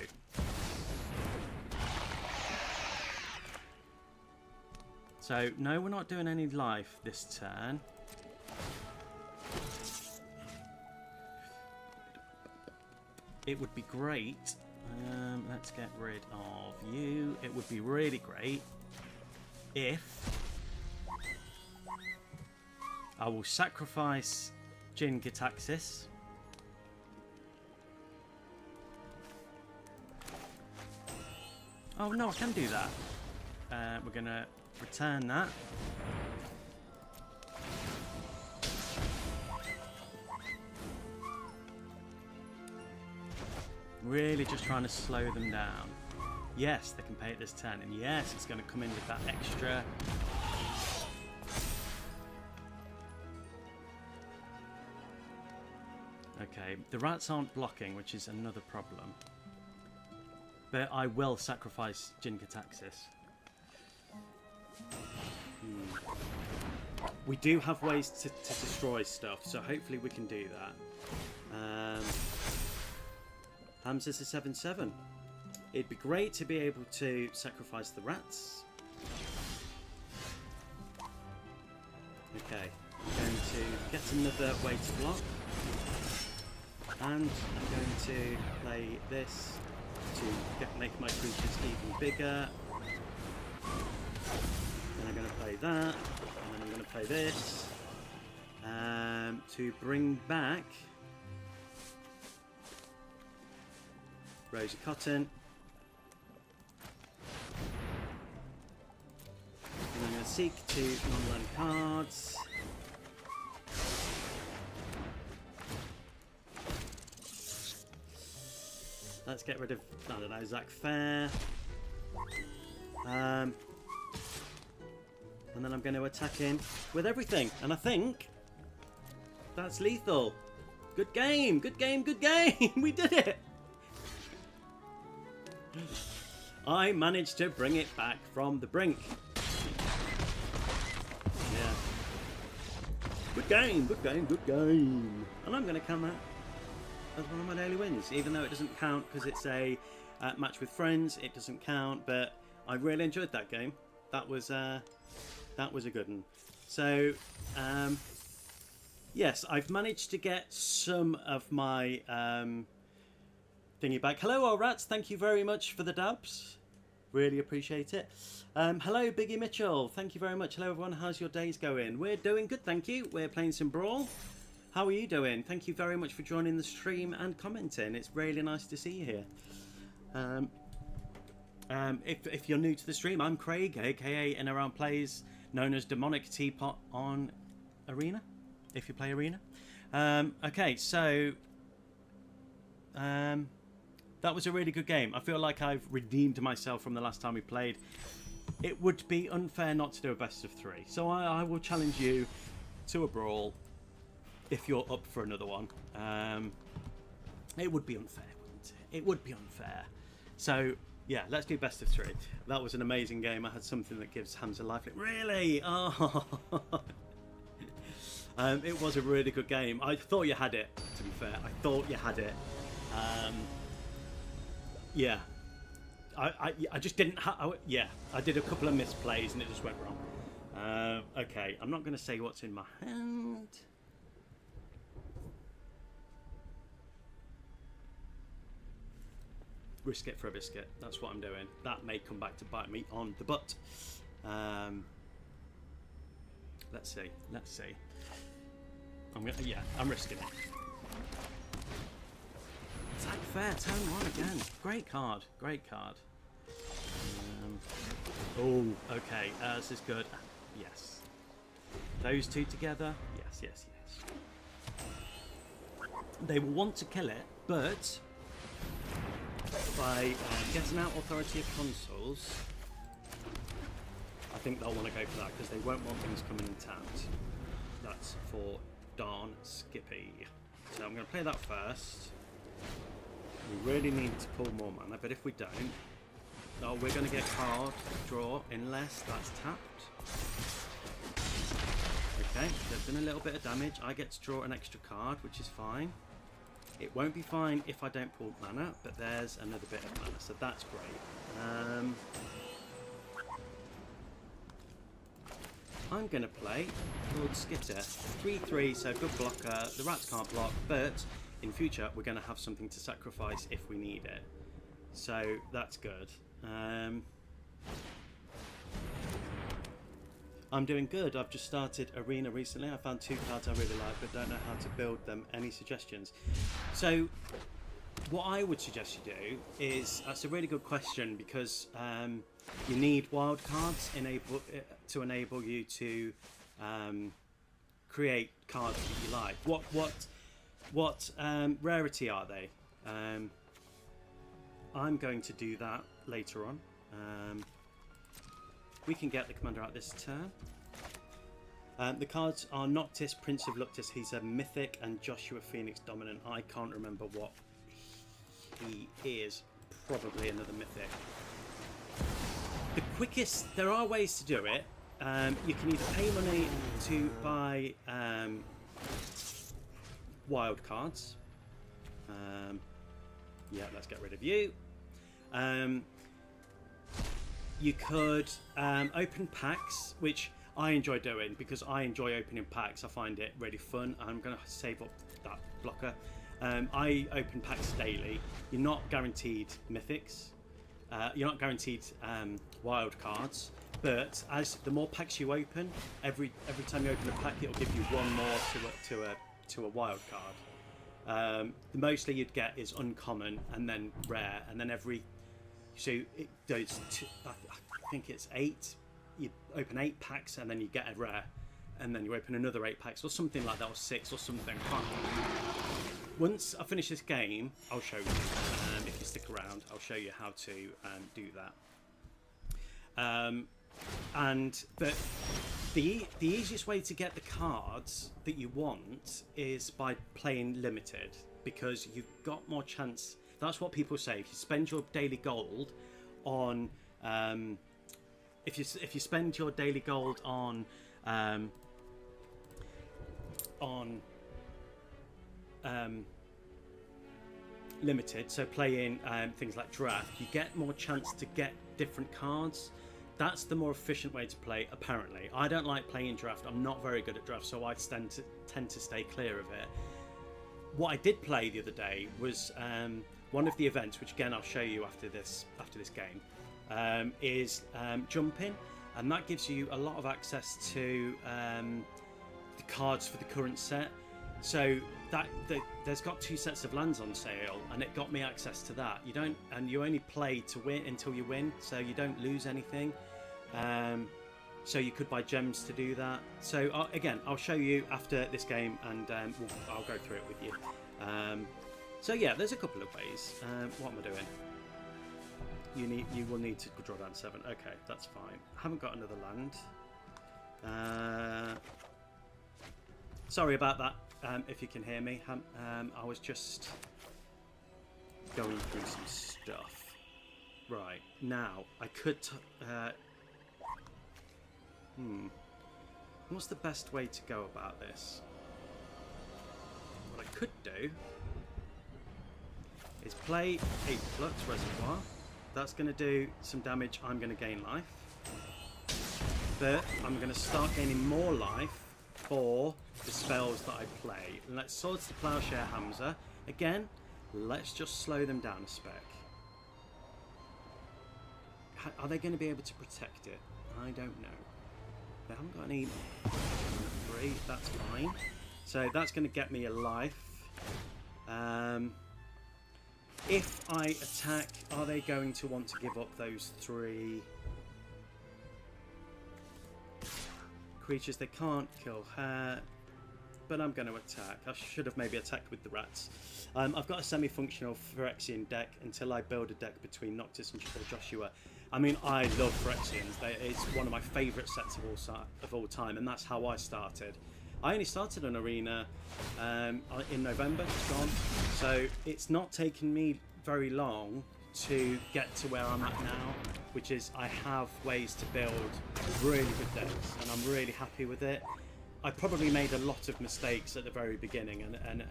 So, no, we're not doing any life this turn. It would be great. Let's get rid of you. It would be really great if I will sacrifice Jin Gitaxis. Oh no, I can do that. We're gonna return that. Really just trying to slow them down. Yes, they can pay it this turn, and yes, it's going to come in with that extra. Okay, the rats aren't blocking, which is another problem. But I will sacrifice Jin Gitaxis. We do have ways to destroy stuff, so hopefully we can do that. Hamza's a 7/7. It'd be great to be able to sacrifice the rats. Okay, I'm going to get another way to block. And I'm going to play this to make my creatures even bigger. Then I'm going to play that, and then I'm going to play this to bring back Rosie Cotton. And I'm going to seek 2 non-land cards. Let's get rid of, I don't know, Zach Fair. And then I'm going to attack him with everything. And I think that's lethal. Good game, good game, good game. We did it. I managed to bring it back from the brink. Yeah. Good game, good game, good game. And I'm going to count that as one of my daily wins, even though it doesn't count because it's a Match with friends, it doesn't count, but I really enjoyed that game. That was a good one. So yes, I've managed to get some of my thingy back. Hello, all rats. Thank you very much for the dabs. Really appreciate it. Hello, Biggie Mitchell. Thank you very much. Hello, everyone. How's your days going? We're doing good, thank you. We're playing some Brawl. How are you doing? Thank you very much for joining the stream and commenting. It's really nice to see you here. If you're new to the stream, I'm Craig, aka In Around Plays, known as Demonic Teapot on Arena, if you play Arena. Okay, so that was a really good game. I feel like I've redeemed myself from the last time we played. It would be unfair not to do a best of 3, so I will challenge you to a Brawl if you're up for another one. It would be unfair, wouldn't it? It would be unfair. So yeah, let's do best of 3. That was an amazing game. I had something that gives Hamza life. Really? Oh. It was a really good game. I thought you had it, to be fair. I thought you had it. Yeah. I just didn't have... Yeah, I did a couple of misplays and it just went wrong. Okay, I'm not going to say what's in my hand. Risk it for a biscuit. That's what I'm doing. That may come back to bite me on the butt. Let's see. Let's see. I'm risking it. Attack fair, turn 1 again. Great card. Great card. Oh, okay. This is good. Yes. Those two together. Yes, yes, yes. They will want to kill it, but by getting out Authority of Consuls, I think they'll want to go for that because they won't want things coming in tapped. That's for darn Skippy. So I'm going to play that first. We really need to pull more mana, but if we don't, oh, we're going to get card draw unless that's tapped. Okay, they've done a little bit of damage. I get to draw an extra card, which is fine. It won't be fine if I don't pull mana, but there's another bit of mana, so that's great. I'm going to play Lord Skitter. 3/3, so good blocker. The rats can't block, but in future we're going to have something to sacrifice if we need it. So that's good. I'm doing good. I've just started Arena recently. I found 2 cards I really like, but don't know how to build them. Any suggestions? So what I would suggest you do is, that's a really good question, because you need wild cards to enable you to create cards that you like. What rarity are they? I'm going to do that later on. We can get the commander out this turn. The cards are Noctis, Prince of Luctus. He's a mythic, and Joshua Phoenix dominant. I can't remember what he is. Probably another mythic. The quickest, there are ways to do it. You can either pay money to buy wild cards. Yeah, let's get rid of you. You could open packs, which I enjoy doing because I enjoy opening packs. I find it really fun. I'm going to save up that blocker. I open packs daily. You're not guaranteed mythics. You're not guaranteed wild cards. But as the more packs you open, every time you open a pack, it'll give you one more to a wild card. The mostly you'd get is uncommon and then rare, and then every so it does. I think it's 8. You open 8 packs and then you get a rare, and then you open another 8 packs or something like that, or 6 or something. Once I finish this game, I'll show you. If you stick around, I'll show you how to do that. But the easiest way to get the cards that you want is by playing limited, because you've got more chance. That's what people say. If you spend your daily gold on, if you spend your daily gold on limited, so playing things like draft, you get more chance to get different cards. That's the more efficient way to play, apparently. I don't like playing draft. I'm not very good at draft, so I tend to stay clear of it. What I did play the other day was one of the events, which again I'll show you after this game, is jumping, and that gives you a lot of access to the cards for the current set. So there's got 2 sets of lands on sale, and it got me access to that. You only play to win until you win, so you don't lose anything. So you could buy gems to do that. So again, I'll show you after this game, and I'll go through it with you. So yeah, there's a couple of ways. What am I doing? You will need to draw down 7. Okay, that's fine. I haven't got another land. Sorry about that. If you can hear me, I was just going through some stuff. Right, now I could what's the best way to go about this? What I could do is play a Flux Reservoir. That's going to do some damage. I'm going to gain life, but I'm going to start gaining more life for the spells that I play. And let's Swords to Plowshare Hamza. Again, let's just slow them down a spec. Are they going to be able to protect it? I don't know. They haven't got any 3, that's fine. So that's going to get me a life. If I attack, are they going to want to give up those 3 creatures? They can't kill her, but I'm going to attack. I should have maybe attacked with the rats. I've got a semi-functional Phyrexian deck until I build a deck between Noctis and Joshua. I mean, I love Phyrexians. It's one of my favourite sets of all time, and that's how I started. I only started an arena in November, it's gone. So it's not taken me very long to get to where I'm at now, which is I have ways to build really good decks, and I'm really happy with it. I probably made a lot of mistakes at the very beginning, and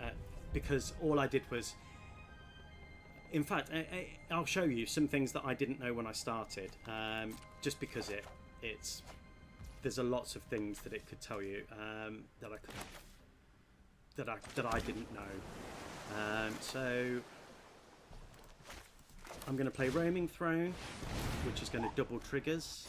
because all I did was, in fact, I'll show you some things that I didn't know when I started, just because there's a lots of things that it could tell you that I didn't know. So I'm going to play Roaming Throne, which is going to double triggers.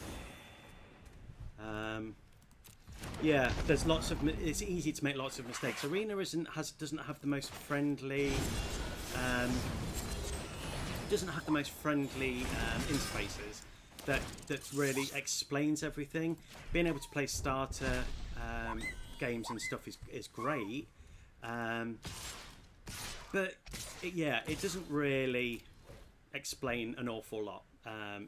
Yeah, there's lots of. It's easy to make lots of mistakes. Arena doesn't have the most friendly. Doesn't have the most friendly interfaces that really explains everything. Being able to play starter games and stuff is great, but it doesn't really explain an awful lot.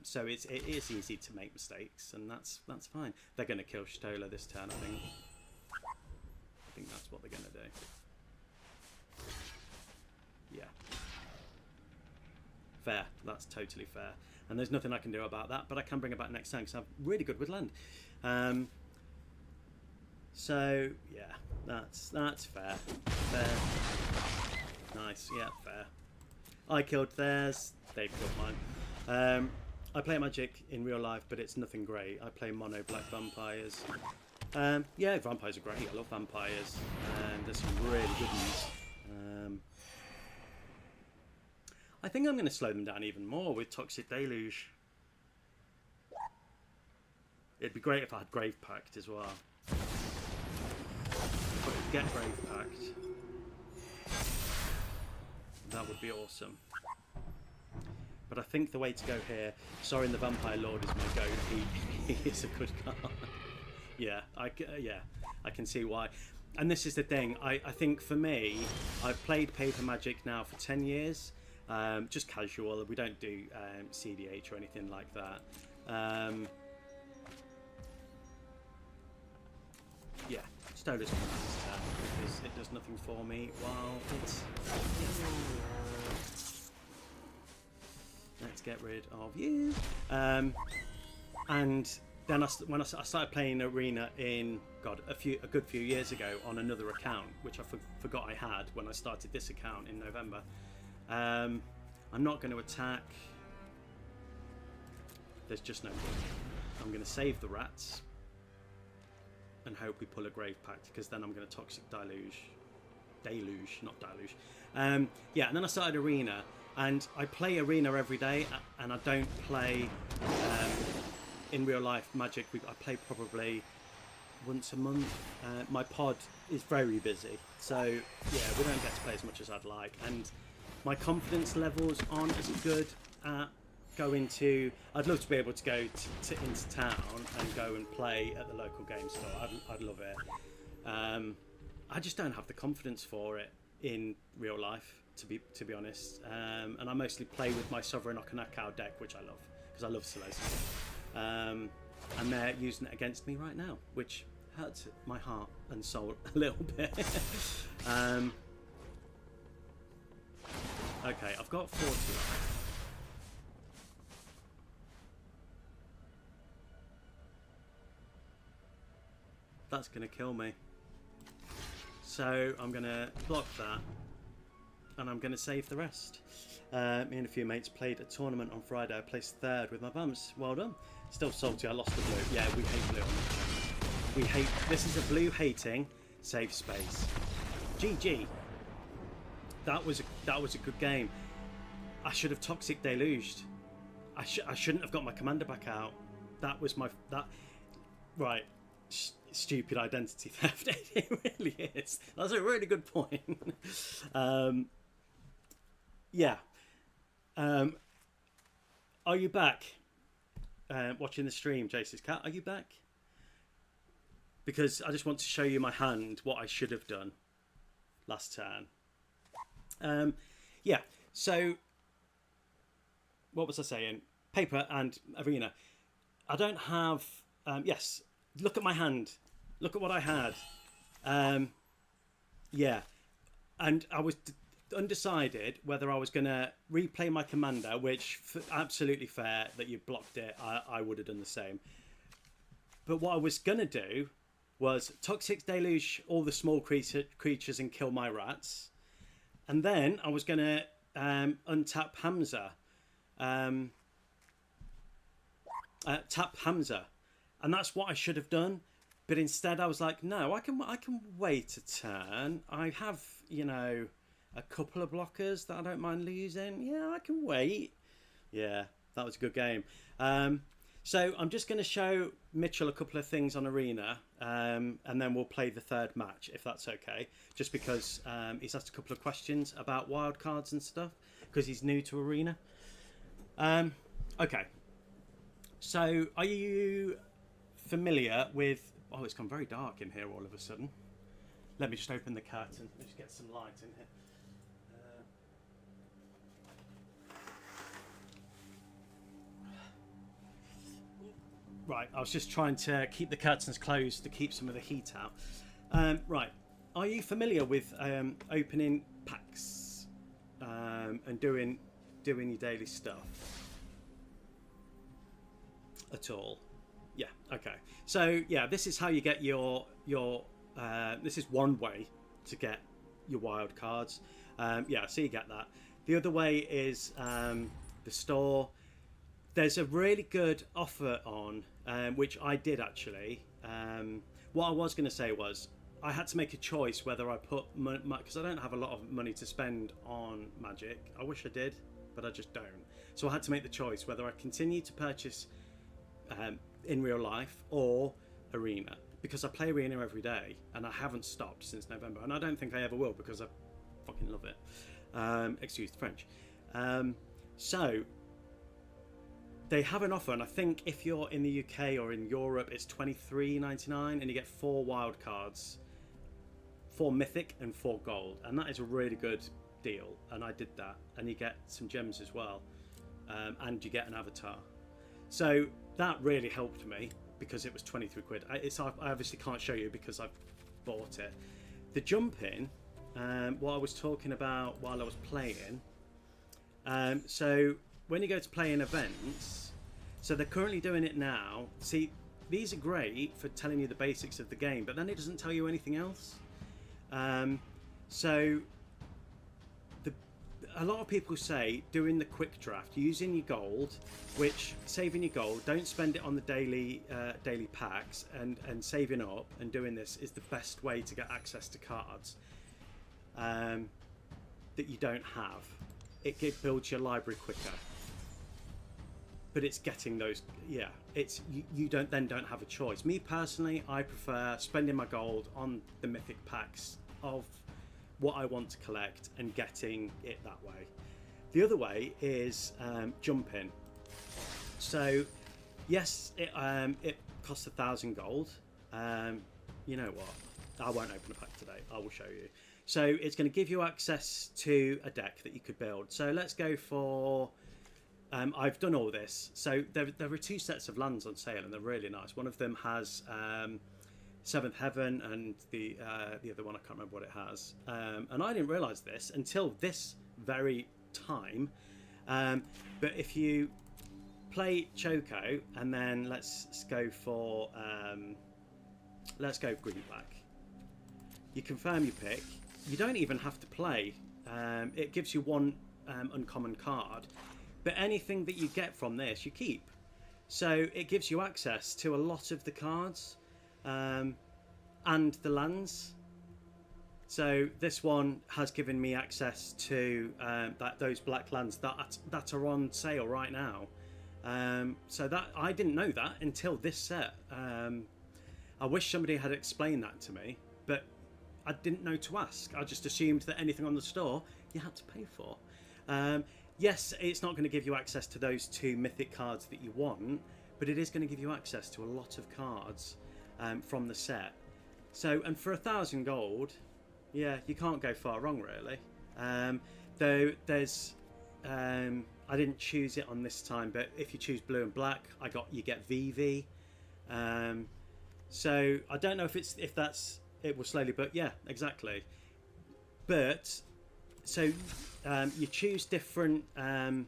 So it is easy to make mistakes, and that's fine. They're going to kill Stola this turn, I think. I think that's what they're going to do. Yeah. Fair. That's totally fair. And there's nothing I can do about that, but I can bring it back next time because I'm really good with land. So yeah, that's fair. Fair. Nice. Yeah, fair. I killed theirs. They killed mine. I play Magic in real life, but it's nothing great. I play mono black vampires. Yeah, vampires are great. I love vampires. There's some really good ones. I think I'm going to slow them down even more with Toxic Deluge. It'd be great if I had Grave Pact as well. If I could get Grave Pact, that would be awesome. But I think the way to go here, Sorin the Vampire Lord is my go. He is a good card. Yeah, I can see why. And this is the thing. I think for me, I've played Paper Magic now for 10 years. Just casual. We don't do CDH or anything like that. Yeah, Stola's going to because it does nothing for me while it's... Yeah. Let's get rid of you. And then when I started playing Arena in a good few years ago on another account, which I forgot I had when I started this account in November. I'm not going to attack. There's just no point. I'm going to save the rats and hope we pull a Grave Pact, because then I'm going to Toxic Deluge, not Deluge. Yeah, and then I started Arena, and I play Arena every day, and I don't play in real life Magic. I play probably once a month. My pod is very busy, so yeah, we don't get to play as much as I'd like, and my confidence levels aren't as good at going to. I'd love to be able to go into town and go and play at the local game store. I'd love it. I just don't have the confidence for it in real life, to be honest. And I mostly play with my Sovereign Okanakao deck, which I love because I love Celeste. And they're using it against me right now, which hurts my heart and soul a little bit. Okay, I've got 40. That's going to kill me. So I'm going to block that, and I'm going to save the rest. Me and a few mates played a tournament on Friday. I placed third with my bumps. Well done. Still salty, I lost the blue. Yeah, we hate blue on this channel. We hate... This is a blue hating safe space. GG. That was a good game. I should have Toxic Deluged. I shouldn't have got my commander back out. That was my... Right. Stupid identity theft. It really is. That's a really good point. Yeah. Are you back? Watching the stream, Jace's cat. Are you back? Because I just want to show you my hand, what I should have done last turn. Yeah. So, what was I saying? Paper and Arena. I don't have. Yes. Look at my hand. Look at what I had. Yeah. And I was undecided whether I was going to replay my commander, which absolutely fair that you blocked it. I would have done the same. But what I was going to do was Toxic Deluge all the small creatures and kill my rats. And then I was going to untap Hamza. Tap Hamza. And that's what I should have done. But instead I was like, no, I can wait a turn. I have, you know, a couple of blockers that I don't mind losing. Yeah, I can wait. Yeah, that was a good game. So I'm just going to show Mitchell a couple of things on Arena, and then we'll play the third match, if that's okay. Just because he's asked a couple of questions about wildcards and stuff, because he's new to Arena. Okay. So, are you familiar with... Oh, it's gone very dark in here all of a sudden. Let me just open the curtain. Let me just get some light in here. Right, I was just trying to keep the curtains closed to keep some of the heat out. Right, are you familiar with opening packs and doing your daily stuff at all? Yeah, okay. So yeah, this is how you get your this is one way to get your wild cards. Yeah, so you get that. The other way is the store. There's a really good offer on, which I did actually. What I was going to say was I had to make a choice whether I put because I don't have a lot of money to spend on Magic. I wish I did, but I just don't. So I had to make the choice whether I continue to purchase in real life or Arena, because I play Arena every day and I haven't stopped since November, and I don't think I ever will because I fucking love it. Excuse the French. So they have an offer, and I think if you're in the UK or in Europe, it's $23.99, and you get 4 wild cards, 4 mythic and 4 gold, and that is a really good deal. And I did that, and you get some gems as well, and you get an avatar. So that really helped me because it was 23 quid. I obviously can't show you because I've bought it. The jump in, what I was talking about while I was playing. So when you go to play in events, so they're currently doing it now. See, these are great for telling you the basics of the game, but then it doesn't tell you anything else. So a lot of people say doing the quick draft, using your gold, which saving your gold, don't spend it on the daily packs, and saving up and doing this is the best way to get access to cards that you don't have. It builds your library quicker, but it's getting those. Yeah, it's you don't have a choice. Me personally, I prefer spending my gold on the mythic packs of what I want to collect and getting it that way. The other way is jumping. So yes, it costs 1,000 gold. You know what? I won't open a pack today. I will show you. So it's going to give you access to a deck that you could build. So let's go for. I've done all this. So there are 2 sets of lands on sale, and they're really nice. One of them has Seventh Heaven, and the other one I can't remember what it has. And I didn't realise this until this very time. But if you play Choco, and then let's go for green black. You confirm your pick. You don't even have to play. It gives you 1 uncommon card, but anything that you get from this you keep. So it gives you access to a lot of the cards and the lands. So this one has given me access to those black lands that are on sale right now. So that I didn't know that until this set. I wish somebody had explained that to me, but I didn't know to ask. I just assumed that anything on the store you had to pay for. Yes, it's not going to give you access to those 2 mythic cards that you want, but it is going to give you access to a lot of cards from the set. So, and for 1,000 gold, yeah, you can't go far wrong, really. Though there's, I didn't choose it on this time, but if you choose blue and black, you get VV. So I don't know if that's it will slowly, but yeah, exactly. But so you choose different. I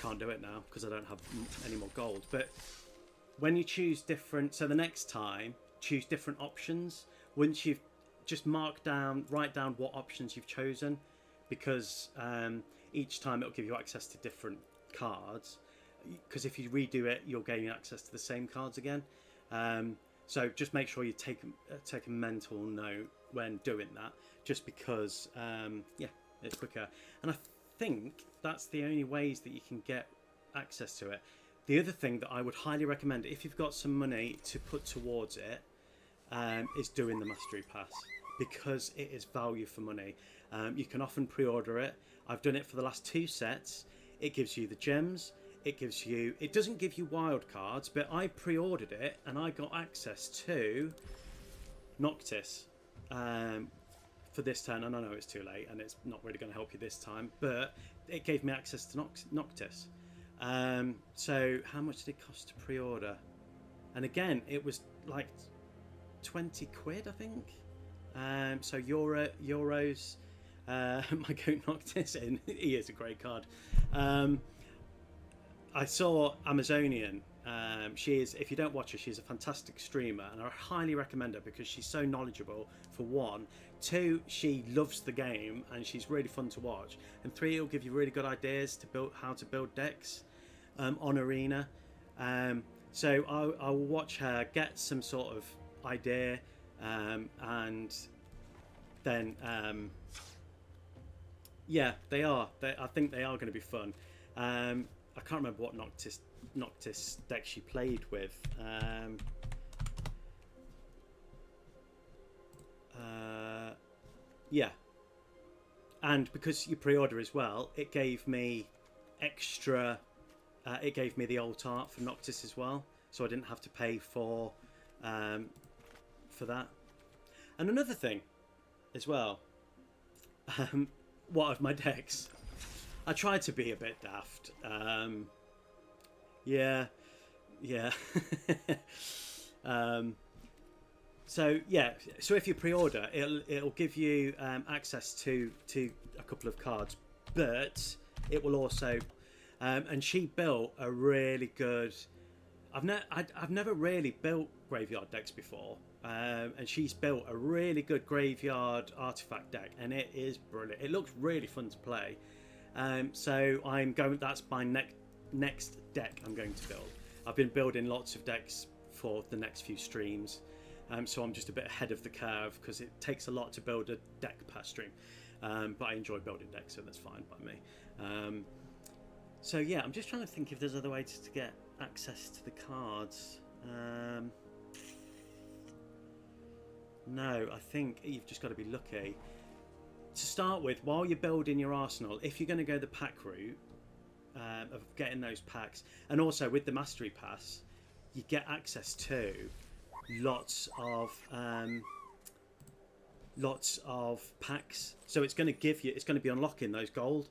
can't do it now because I don't have any more gold. But when you choose different, so the next time choose different options. Once you've just write down what options you've chosen, because each time it'll give you access to different cards. Because if you redo it, you'll gain access to the same cards again. So just make sure you take a mental note when doing that, just because yeah, it's quicker. And I think that's the only ways that you can get access to it. The other thing that I would highly recommend, if you've got some money to put towards it, is doing the Mastery Pass, because it is value for money. You can often pre-order it. I've done it for the last 2 sets. It gives you the gems. It doesn't give you wild cards, but I pre-ordered it and I got access to Noctis for this turn. And I know it's too late and it's not really going to help you this time, but it gave me access to Noctis. So how much did it cost to pre-order? And again, it was like 20 quid, I think. So euros. My goat Noctis in. He is a great card. I saw Amazonian. She is, if you don't watch her, she's a fantastic streamer, and I highly recommend her because she's so knowledgeable, for 1. 2, she loves the game and she's really fun to watch. And 3, it'll give you really good ideas to how to build decks on Arena. So I'll watch her, get some sort of idea, and then yeah, I think they are going to be fun. I can't remember what Noctis deck she played with. Yeah, and because you pre-order as well, it gave me extra. It gave me the alt art for Noctis as well, so I didn't have to pay for that. And another thing, as well. What of my decks? I tried to be a bit daft. Yeah. So yeah. So if you pre-order, it'll give you access to a couple of cards, but it will also. And she built a really good. I've never really built graveyard decks before, and she's built a really good graveyard artifact deck, and it is brilliant. It looks really fun to play. So I'm going. That's my next deck I'm going to build. I've been building lots of decks for the next few streams, so I'm just a bit ahead of the curve because it takes a lot to build a deck per stream. But I enjoy building decks, so that's fine by me. So yeah, I'm just trying to think if there's other ways to get access to the cards. No, I think you've just got to be lucky. To start with, while you're building your arsenal, if you're going to go the pack route of getting those packs, and also with the Mastery Pass, you get access to lots of packs. So it's going to give you, it's going to be unlocking those gold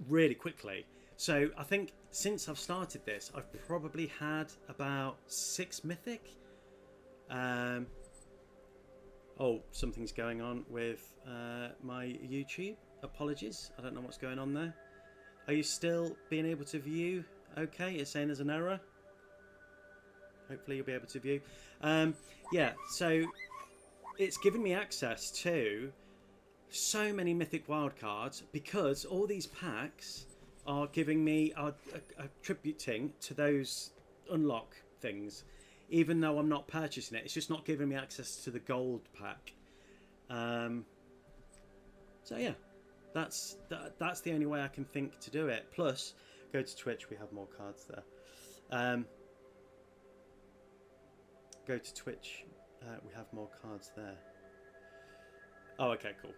really quickly. So I think since I've started this, I've probably had about 6 mythic. Oh, something's going on with my YouTube. Apologies, I don't know what's going on there. Are you still being able to view? Okay, it's saying there's an error. Hopefully you'll be able to view. Yeah, so it's given me access to so many mythic wildcards because all these packs are giving me, are attributing to those unlock things. Even though I'm not purchasing it, it's just not giving me access to the gold pack. So yeah, that's the only way I can think to do it. Plus, go to Twitch, we have more cards there. Go to Twitch, we have more cards there. Oh, okay, cool.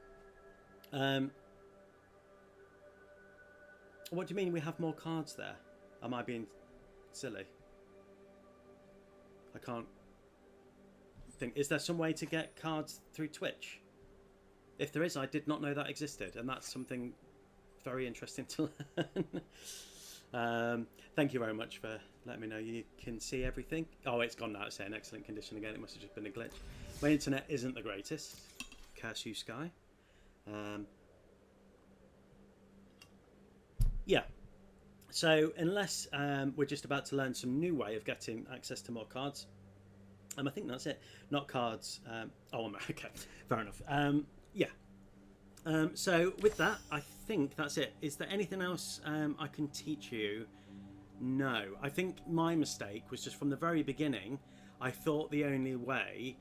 What do you mean we have more cards there? Am I being silly? I can't think. Is there some way to get cards through Twitch? If there is, I did not know that existed, and that's something very interesting to learn. Thank you very much for letting me know you can see everything. Oh, it's gone now. It's saying excellent condition again. It must have just been a glitch. My internet isn't the greatest. Curse you, Sky. Yeah. So unless we're just about to learn some new way of getting access to more cards, I think that's it. Not cards. Okay, fair enough. Yeah. So with that, I think that's it. Is there anything else I can teach you? No. I think my mistake was just from the very beginning. I thought the only way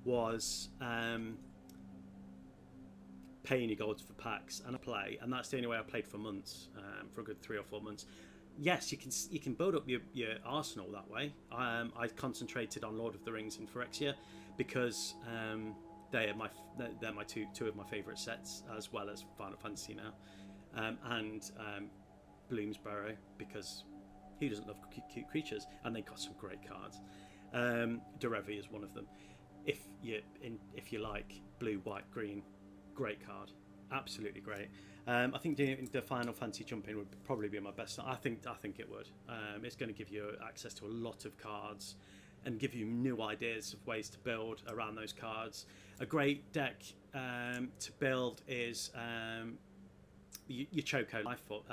was paying your golds for packs and a play, and that's the only way I played for months, for a good 3 or 4 months. Yes, you can build up your arsenal that way. I concentrated on Lord of the Rings and Phyrexia because they're my two of my favourite sets, as well as Final Fantasy now, and Bloomsbury, because who doesn't love cute creatures? And they got some great cards. Derevi is one of them. If you like blue, white, green, great card, absolutely great. I think the Final Fantasy jump in would probably be my best. I think it would. It's going to give you access to a lot of cards and give you new ideas of ways to build around those cards. A great deck to build is your Choco Landfall.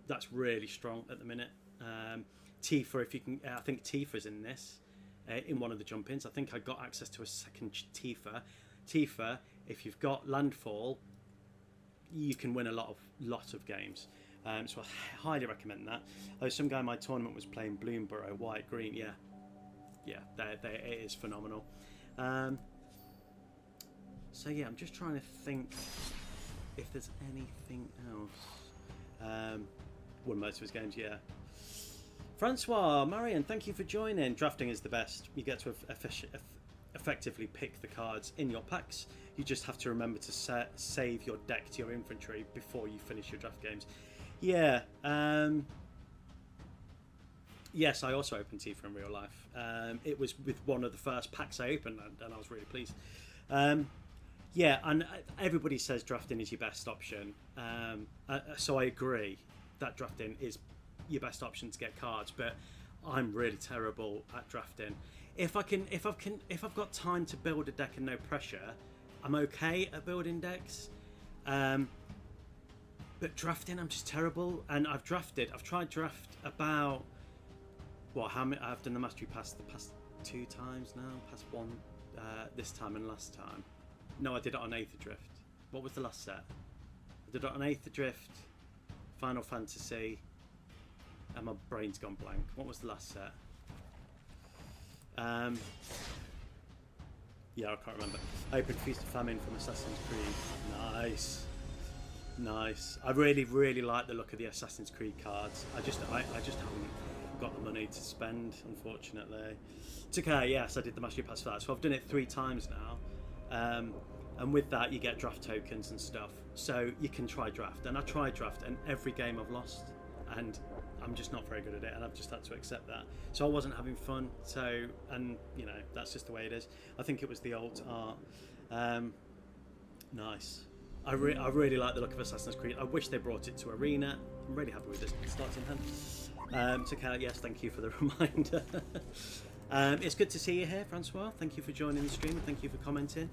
That's really strong at the minute. Tifa, if you can, I think Tifa's in this. In one of the jump-ins, I think I got access to a second Tifa. Tifa, if you've got Landfall, you can win a lot of games. So I highly recommend that. Oh, some guy in my tournament was playing Bloomsbury, white, green. Yeah, it is phenomenal. So yeah, I'm just trying to think if there's anything else. Won most of his games, yeah. Francois, Marion, thank you for joining. Drafting is the best. You get to effectively pick the cards in your packs. You just have to remember to save your deck to your inventory before you finish your draft games. Yeah. Yes, I also opened Tifa in real life. It was with one of the first packs I opened, and I was really pleased. Yeah, and everybody says drafting is your best option. So I agree that drafting is your best option to get cards, but I'm really terrible at drafting. If I've got time to build a deck and no pressure, I'm okay at building decks. But drafting, I'm just terrible. And I've tried draft about how many I've done the Mastery Pass the past 2 times now. Passed one this time and last time. No, I did it on Aether Drift. What was the last set? I did it on Aether Drift, Final Fantasy, and my brain's gone blank. What was the last set? Yeah, I can't remember. Open Feast of Famine from Assassin's Creed. Nice. Nice. I really like the look of the Assassin's Creed cards. I just haven't got the money to spend, unfortunately. It's okay, yes, I did the Mastery Pass for that. So I've done it 3 times now. And with that you get draft tokens and stuff. So you can try draft. And I tried draft and every game I've lost. And I'm just not very good at it, and I've just had to accept that. So I wasn't having fun. So, and you know, that's just the way it is. I think it was the old art. Nice. I really like the look of Assassin's Creed. I wish they brought it to Arena. I'm really happy with this starting hand. To Cal, yes, thank you for the reminder. It's good to see you here, Francois. Thank you for joining the stream. Thank you for commenting.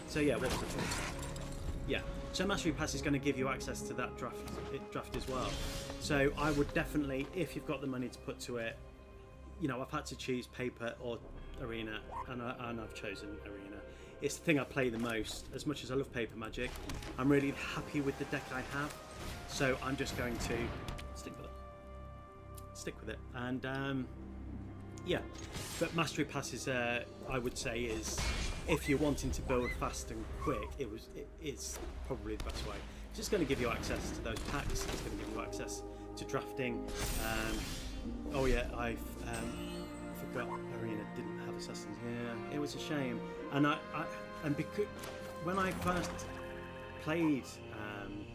So yeah, what was the point? Yeah. So Mastery Pass is going to give you access to that draft as well. So I would definitely, if you've got the money to put to it, you know, I've had to choose paper or Arena, and I've chosen Arena. It's the thing I play the most. As much as I love Paper Magic, I'm really happy with the deck I have. So I'm just going to stick with it. And yeah, but Mastery Pass is, I would say, is, if you're wanting to build fast and quick, it's probably the best way. It's just going to give you access to those packs. It's going to give you access to drafting. Oh yeah, I forgot Arena didn't have Assassins. Yeah, it was a shame. And and because when I first played, I'm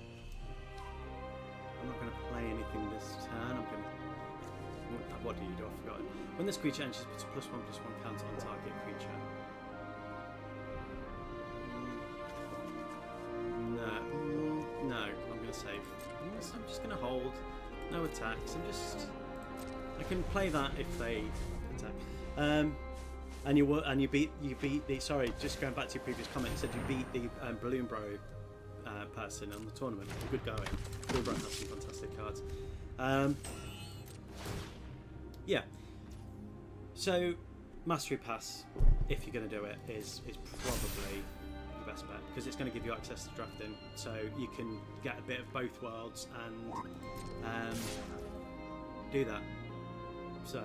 not going to play anything this turn. I'm going to. What do you do? I forgot. When this creature enters, puts a +1/+1 counter on target creature. No, I'm going to save. I'm just going to hold. No attacks. I can play that if they attack. And you beat the. Sorry, just going back to your previous comment. You said you beat the Balloon Bro person on the tournament. Good going. Balloon Bro has some fantastic cards. Yeah. So Mastery Pass, if you're going to do it, is probably the best bet, because it's going to give you access to drafting, so you can get a bit of both worlds and do that. So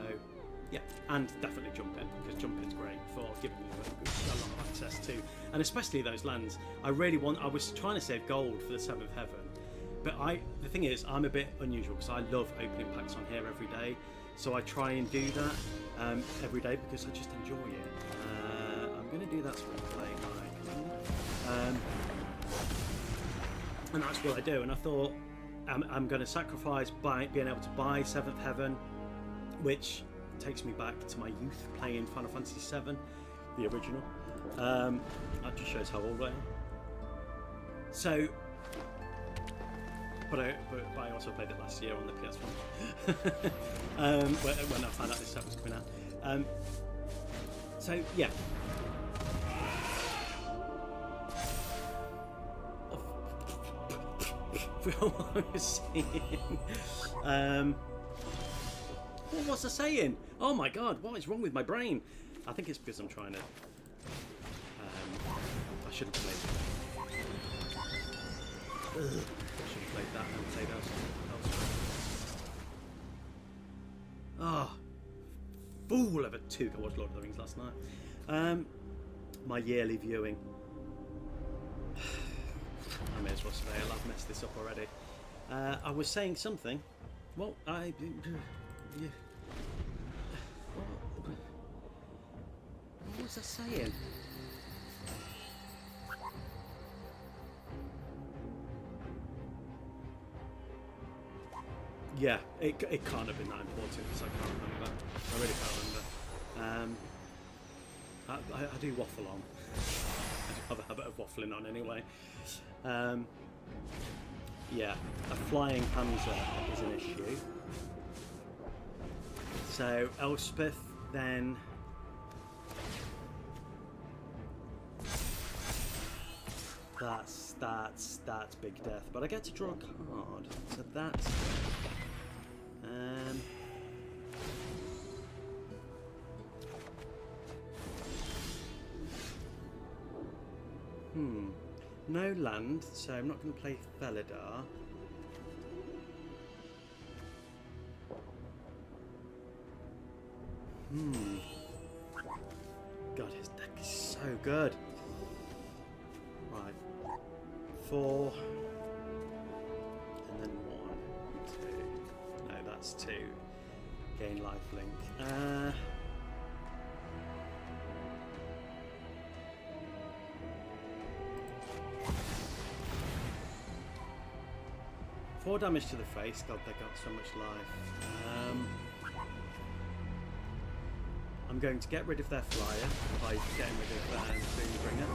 yeah, and definitely jump it, because jump is great for giving you a lot of access to, and especially those lands. I was trying to save gold for the 7th Heaven, but the thing is, I'm a bit unusual because I love opening packs on here every day. So I try and do that every day because I just enjoy it. I'm going to do that so I can play my and that's what I do. And I thought I'm going to sacrifice by being able to buy 7th Heaven, which takes me back to my youth playing Final Fantasy VII, the original. That just shows how old I am. So, but I also played it last year on the PS1 when I found out this set was coming out. So yeah. What I was saying. What was I saying? Oh my god, what is wrong with my brain? I think it's because I'm trying to. I shouldn't have played it. I should have played that and played elsewhere. Ah, fool of a toque. I watched Lord of the Rings last night. My yearly viewing. I may as well say I've messed this up already. I was saying something. Well, yeah. What was I saying? Yeah, it can't have been that important because I can't remember. I really can't remember. I do waffle on. I have a habit of waffling on anyway. Yeah, a flying Panzer is an issue. So Elspeth then. That's big death. But I get to draw a card, so that's. No land, so I'm not going to play Felidar. God, his deck is so good. Right. 4. And then 1, 2. No, that's 2. Gain lifelink. 4 damage to the face. God, they got so much life. I'm going to get rid of their flyer by getting rid of Boombringer.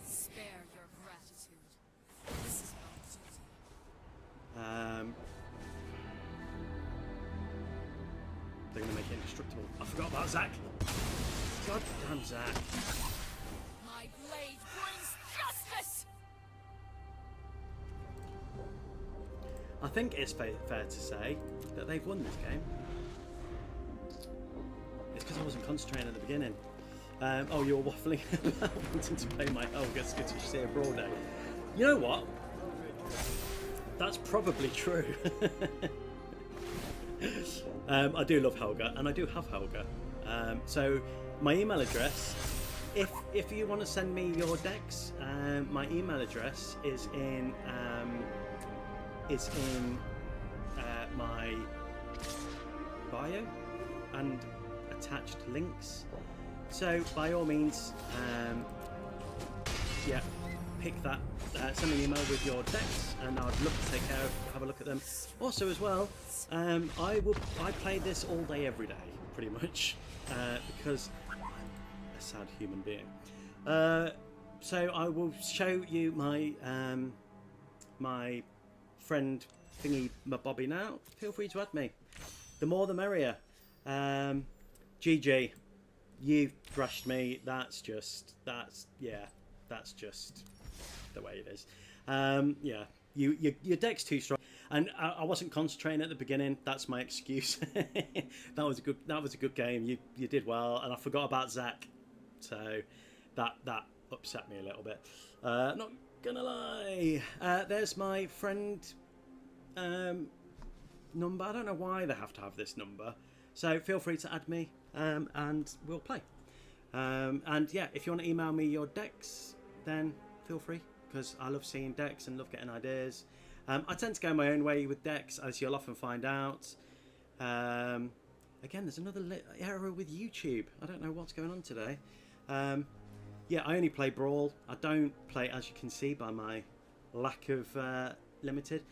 Spare your gratitude. This is my duty. They're going to make it indestructible. I forgot about Zach. God damn Zach. My blade brings justice. I think it's fair to say that they've won this game. It's because I wasn't concentrating at the beginning. Oh, you're waffling about wanting to play my Helga Scottish Seer Brawl deck. You know what? That's probably true. I do love Helga, and I do have Helga. So my email address, if you want to send me your decks, my email address is in my bio and attached links. So by all means, yeah, pick that. Send me an email with your decks, and I'd love to have a look at them. Also, as well, I play this all day, every day, pretty much, because I'm a sad human being. So I will show you my my friend thingy Bobby now. Feel free to add me. The more the merrier. GG, you thrashed me. That's just the way it is. Yeah, your deck's too strong, and I wasn't concentrating at the beginning. That's my excuse. that was a good game. You did well, and I forgot about Zach, so that upset me a little bit. Not gonna lie. There's my friend number. I don't know why they have to have this number, so feel free to add me, and we'll play. And yeah, if you want to email me your decks, then feel free, because I love seeing decks and love getting ideas. I tend to go my own way with decks, as you'll often find out. Again, there's another error with YouTube. I don't know what's going on today. Yeah, I only play Brawl. I don't play, as you can see by my lack of limited.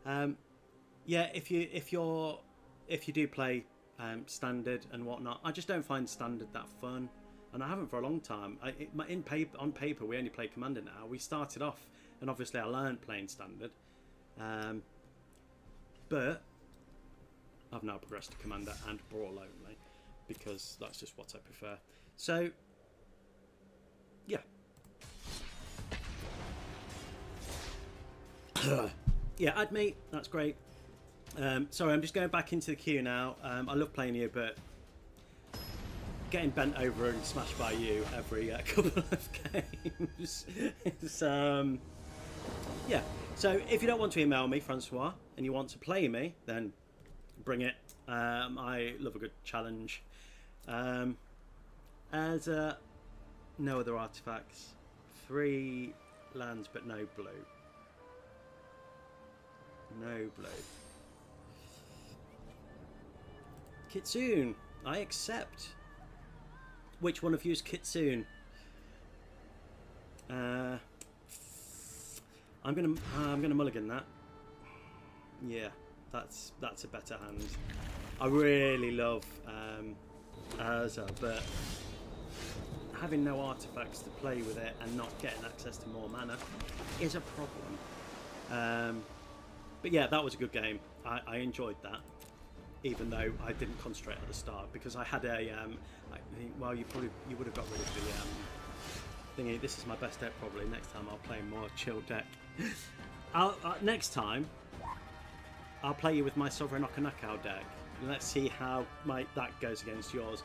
Yeah, if you do play standard and whatnot, I just don't find standard that fun, and I haven't for a long time. On paper, we only play Commander now. We started off, and obviously I learned playing standard, but I've now progressed to Commander and Brawl only, because that's just what I prefer. So yeah. Yeah, add me. That's great. Sorry, I'm just going back into the queue now. I love playing you, but getting bent over and smashed by you every couple of games is, yeah. So if you don't want to email me, Francois, and you want to play me, then bring it. I love a good challenge. As no other artifacts, 3 lands but no blue. No blue. Kitsune, I accept. Which one of you is Kitsune? I'm gonna mulligan that. Yeah, that's a better hand. I really love Urza, but having no artifacts to play with it and not getting access to more mana is a problem. But yeah, that was a good game. I enjoyed that, even though I didn't concentrate at the start, because I had a I think, well, you would have got rid of the thingy. This is my best deck probably. Next time I'll play a more chill deck. Next time I'll play you with my Sovereign Okanakao deck. Let's see how that goes against yours.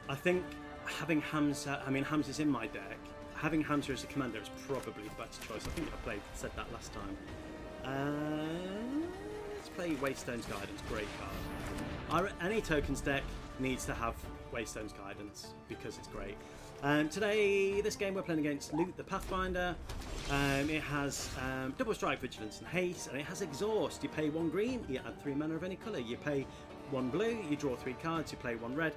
I think having Hamza, Hamza's in my deck, having Hamza as a commander is probably the better choice. I think I said that last time. Let's play Waystone's Guidance. Great card. Any tokens deck needs to have Waystone's Guidance because it's great. Today, this game we're playing against Loot the Pathfinder. It has double strike, vigilance, and haste, and it has exhaust. You pay 1 green, you add 3 mana of any colour. You pay 1 blue, you draw 3 cards, you play 1 red.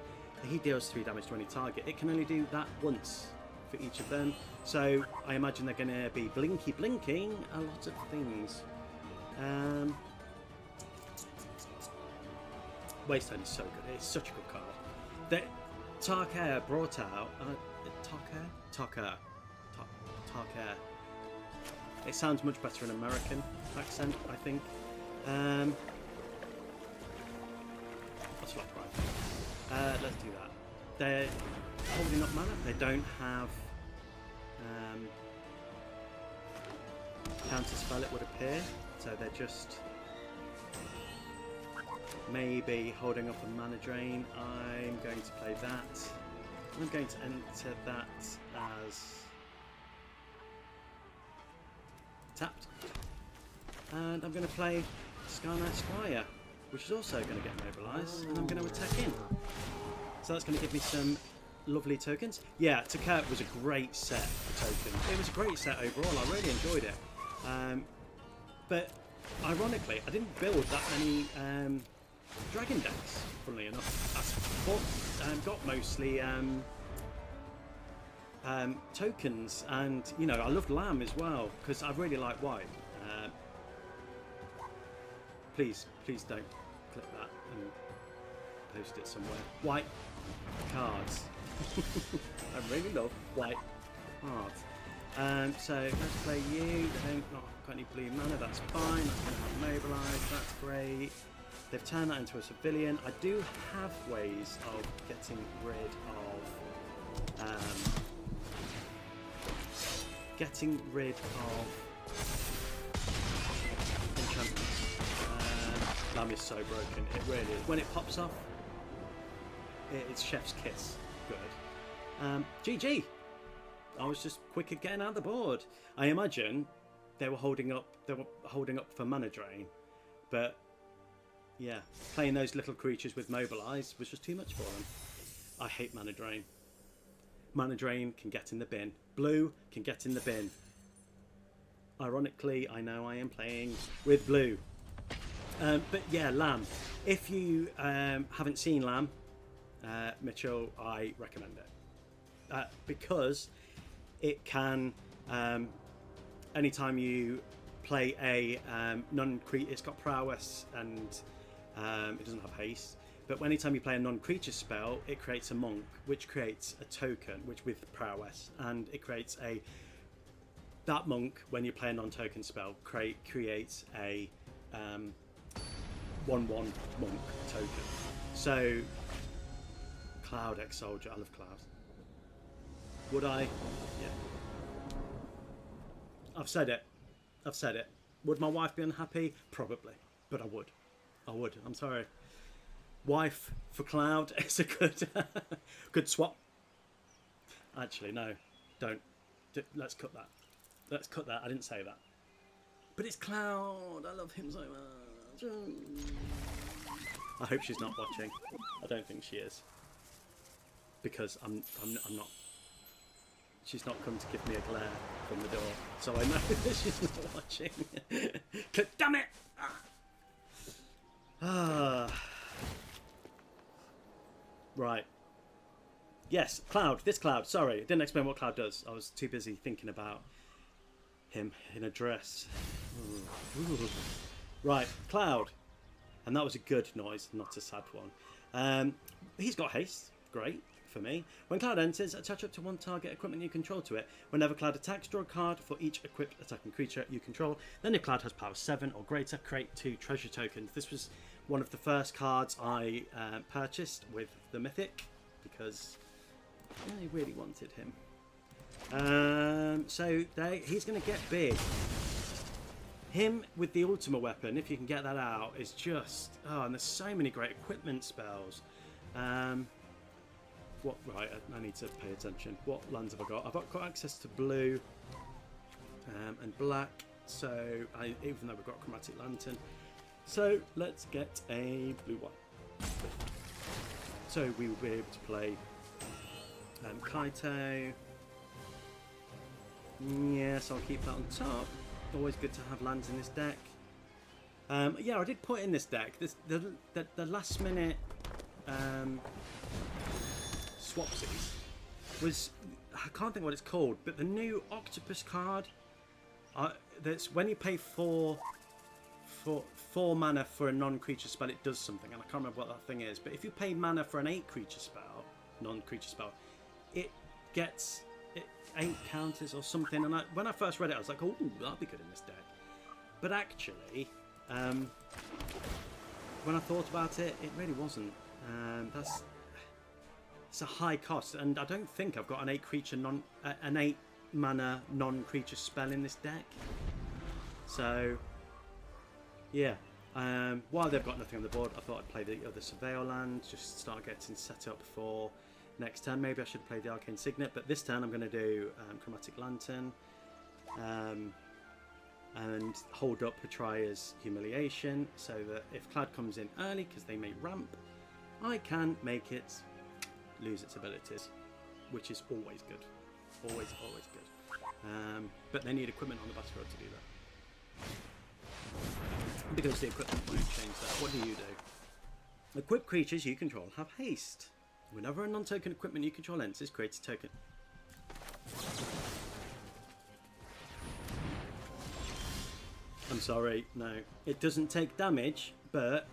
He deals 3 damage to any target. It can only do that once for each of them. So I imagine they're going to be blinking a lot of things. Waystone is so good. It's such a good card. That Tarkir brought out. Tarkir. It sounds much better in American accent, I think. Ocelot Pride. Let's do that. They're holding up mana. They don't have counter spell, it would appear. So they're just maybe holding up a mana drain. I'm going to play that. I'm going to enter that as tapped. And I'm going to play Skyknight Squire, which is also going to get mobilised, and I'm going to attack in. So that's going to give me some lovely tokens. Yeah, Takurt was a great set for tokens. It was a great set overall. I really enjoyed it. But ironically, I didn't build that many dragon decks, funnily enough. I've got mostly tokens, and you know, I loved Lamb as well because I really like white. Please don't click that and post it somewhere. White cards. I really love white cards. So let's play you. They don't not got any blue mana. That's fine. That's going to have mobilized. That's great. They've turned that into a civilian. I do have ways of getting rid of enchantments. Lamb is so broken. It really is. When it pops off, it's chef's kiss. Good. GG. I was just quick at getting out the board. I imagine they were holding up for mana drain, but yeah, playing those little creatures with mobilize was just too much for them. I hate mana drain. Mana drain can get in the bin. Blue can get in the bin. Ironically, I know I am playing with blue. But yeah, Lamb. If you haven't seen Lamb, Mitchell, I recommend it. Because it can, anytime you play a non-creature, it's got prowess and it doesn't have haste. But anytime you play a non-creature spell, it creates a monk, which creates a token, which with prowess, and it creates that monk. When you play a non-token spell, creates a 1/1 monk token. So Cloud ex-soldier, I love Cloud. Would I? Yeah. I've said it. Would my wife be unhappy? Probably, but I would. I'm sorry. Wife for Cloud is a good swap. Actually, no, don't. Let's cut that. I didn't say that. But it's Cloud. I love him so much. I hope she's not watching. I don't think she is, because I'm not. She's not come to give me a glare from the door, so I know that she's not watching. Damn it! Right. Yes, Cloud. This Cloud. Sorry, I didn't explain what Cloud does. I was too busy thinking about him in a dress. Ooh. Right, Cloud. And that was a good noise, not a sad one. He's got haste. Great for me. When Cloud enters, attach up to 1 target equipment you control to it. Whenever Cloud attacks, draw a card for each equipped attacking creature you control. Then if Cloud has power 7 or greater, create 2 treasure tokens. This was one of the first cards I purchased with the Mythic, because I really wanted him. So he's going to get big. Him with the Ultima weapon, if you can get that out, is just... Oh, and there's so many great equipment spells. What? Right, I need to pay attention. What lands have I got? I've got access to blue and black. So even though we've got a chromatic lantern, so let's get a blue-white. So we will be able to play Kaito. Yes, I'll keep that on top. Always good to have lands in this deck. Yeah, I did put in this deck. The last minute swapsies was, I can't think what it's called, but the new octopus card. That's when you pay four mana for a non-creature spell, it does something, and I can't remember what that thing is. But if you pay mana for an 8-creature spell, non-creature spell, it gets 8 counters or something. And when I first read it, I was like, oh, that'd be good in this deck. But actually, when I thought about it, it really wasn't. It's a high cost, and I don't think I've got an 8-creature an 8 mana non-creature spell in this deck. So yeah, while they've got nothing on the board, I thought I'd play the other Surveil land, just start getting set up for next turn. Maybe I should play the Arcane Signet, but this turn I'm going to do Chromatic Lantern and hold up Patria's Humiliation, so that if Clad comes in early, because they may ramp, I can make it lose its abilities, which is always good. Always good. But they need equipment on the battlefield to do that. Because the equipment won't change that. What do you do? Equipped creatures you control have haste. Whenever a non-token equipment you control enters, create a token. I'm sorry, no. It doesn't take damage, but...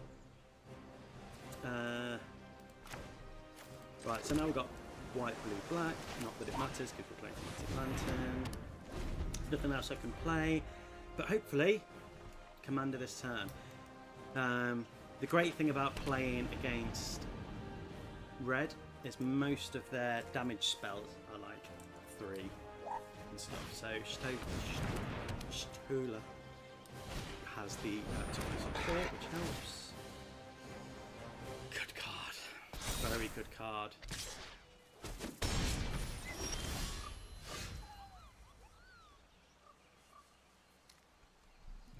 right, so now we've got white, blue, black. Not that it matters because we're playing Chromatic Lantern. Nothing else I can play, but hopefully commander this turn. The great thing about playing against red is most of their damage spells are like 3 and stuff. So Stula has the support, which helps. Good card, very good card.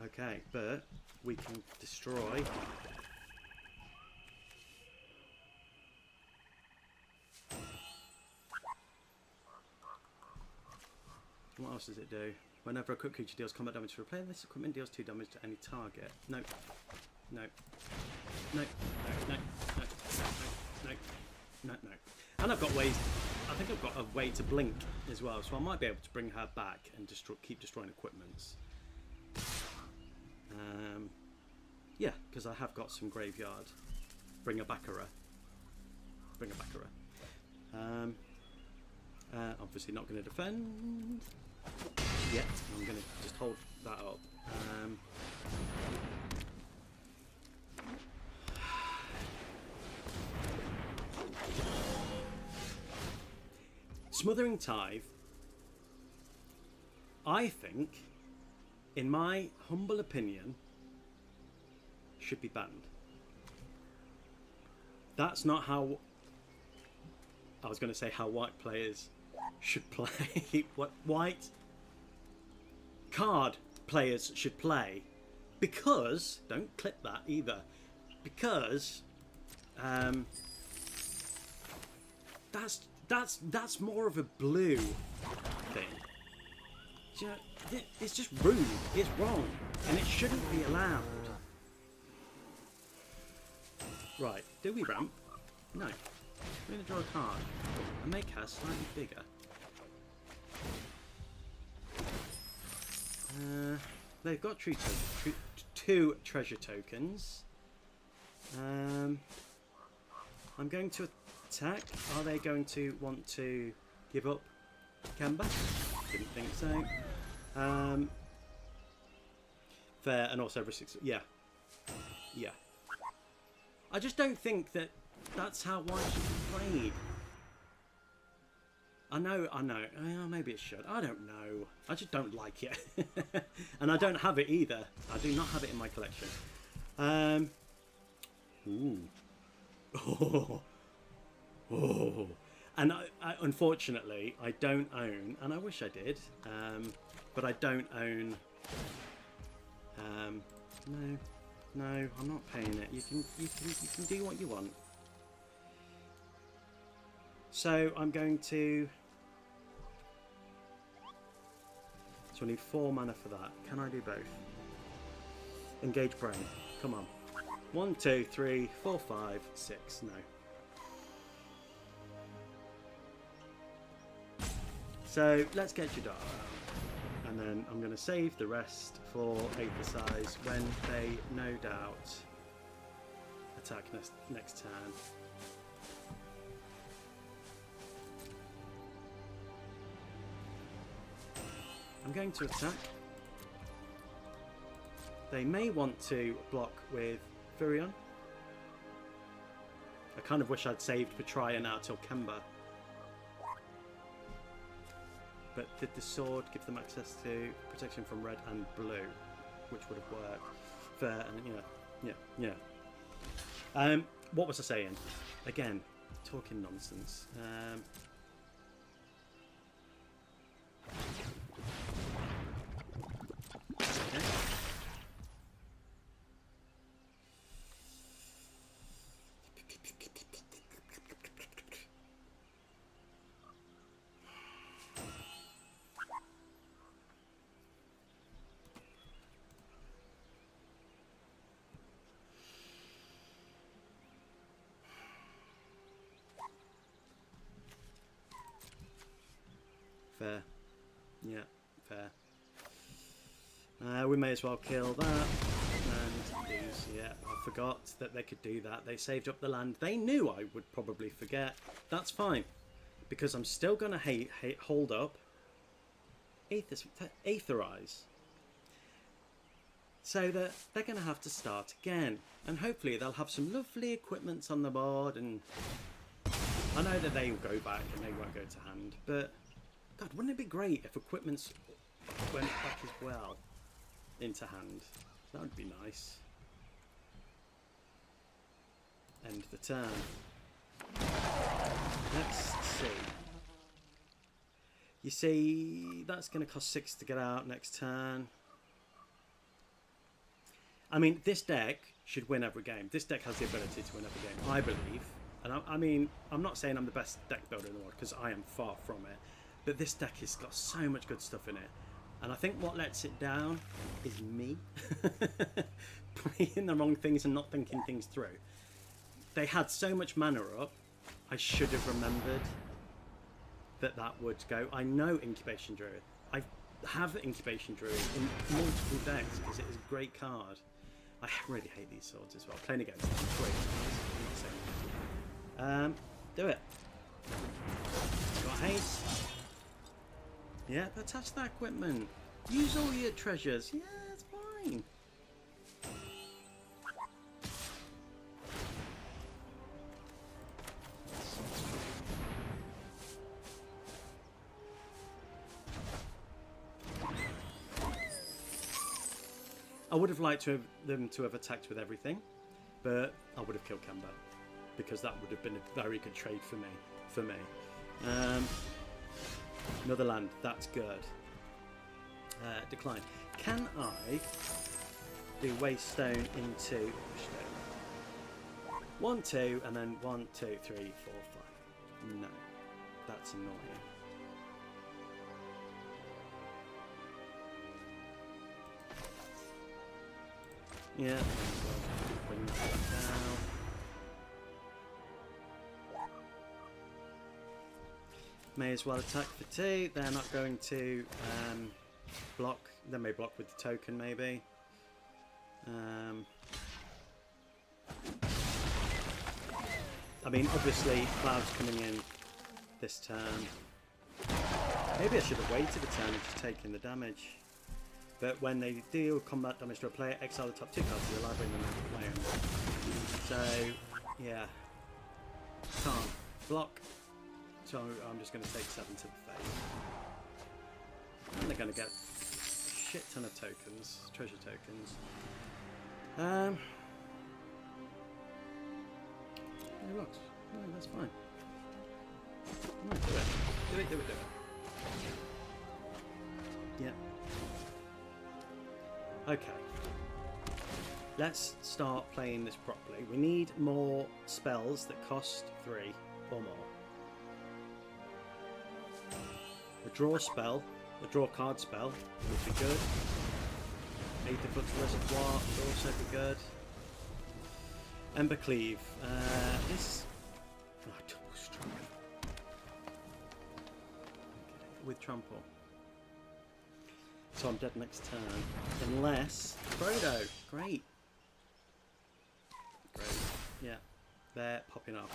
Okay, but we can destroy. What else does it do? Whenever a equipped creature deals combat damage to a player, this equipment deals 2 damage to any target. No. No. No. No. No. No. No. No. No. And I've got ways. I think I've got a way to blink as well, so I might be able to bring her back and keep destroying equipments. Yeah, because I have got some graveyard. Bring a backera. Bring a backera. Obviously not going to defend yet. I'm going to just hold that up. Smothering Tithe, I think, in my humble opinion, should be banned. That's not how I was going to say how white players should play. What white card players should play, because don't clip that either, because that's more of a blue thing. You know, it's just rude. It's wrong, and it shouldn't be allowed. Right, do we ramp? No. We're going to draw a card and make her slightly bigger. They've got 2 treasure tokens. I'm going to attack. Are they going to want to give up Kemba? Didn't think so. Fair, and also risk. Yeah. Yeah. I just don't think that that's how white should be played. I know. Maybe it should. I don't know. I just don't like it. And I don't have it either. I do not have it in my collection. Ooh. Oh. And unfortunately, I don't own, and I wish I did, but I don't own. No, I'm not paying it. You can do what you want. So I'm going to. So I need 4 mana for that. Can I do both? Engage brain. Come on. 1, 2, 3, 4, 5, 6. No. So let's get Jadar out, and then I'm going to save the rest for Aethersize when they no doubt attack next turn. I'm going to attack. They may want to block with Furion. I kind of wish I'd saved Petraea now till Kemba. But did the sword give them access to protection from red and blue, which would have worked? Fair, and yeah. What was I saying? Again, talking nonsense. Okay. Fair. Yeah, fair. We may as well kill that. And lose. Yeah, I forgot that they could do that. They saved up the land. They knew I would probably forget. That's fine. Because I'm still going to hold up. Aetherize. So that they're going to have to start again. And hopefully they'll have some lovely equipments on the board. And I know that they will go back and they won't go to hand. But God, wouldn't it be great if equipments went back as well into hand? That would be nice. End the turn. Let's see. You see, that's going to cost 6 to get out next turn. I mean, this deck should win every game. This deck has the ability to win every game, I believe. And I mean, I'm not saying I'm the best deck builder in the world, because I am far from it. But this deck has got so much good stuff in it. And I think what lets it down is me. Playing the wrong things and not thinking things through. They had so much mana up, I should have remembered that would go. I know Incubation Druid. I have Incubation Druid in multiple decks because it is a great card. I really hate these swords as well. Playing against them is great. Do it. Got haste. Yeah, attach that equipment. Use all your treasures. Yeah, it's fine. I would have liked them to have attacked with everything, but I would have killed Kemba because that would have been a very good trade for me. Another land, that's good. Decline. Can I do waste stone into stone? 1, 2, and then 1, 2, 3, 4, 5. No, that's annoying. Yeah, bring that down. May as well attack for 2. They're not going to block. They may block with the token, maybe. I mean, obviously, Cloud's coming in this turn. Maybe I should have waited a turn and just taken the damage. But when they deal combat damage to a player, exile the top 2 cards of your library and then play them. So, yeah. Can't block. So I'm just going to take 7 to the face. And they're going to get a shit ton of tokens, treasure tokens. No, that's fine. Come on, do it. Do it, do it, do it. Yeah. Okay. Let's start playing this properly. We need more spells that cost 3 or more. A draw spell, a draw card spell would be good. Aid the Foot's Reservoir would also be good. Ember Cleave. This. Oh, double strike. Okay, with trample. So I'm dead next turn. Unless. Frodo! Great. Great. Yeah. They're popping up.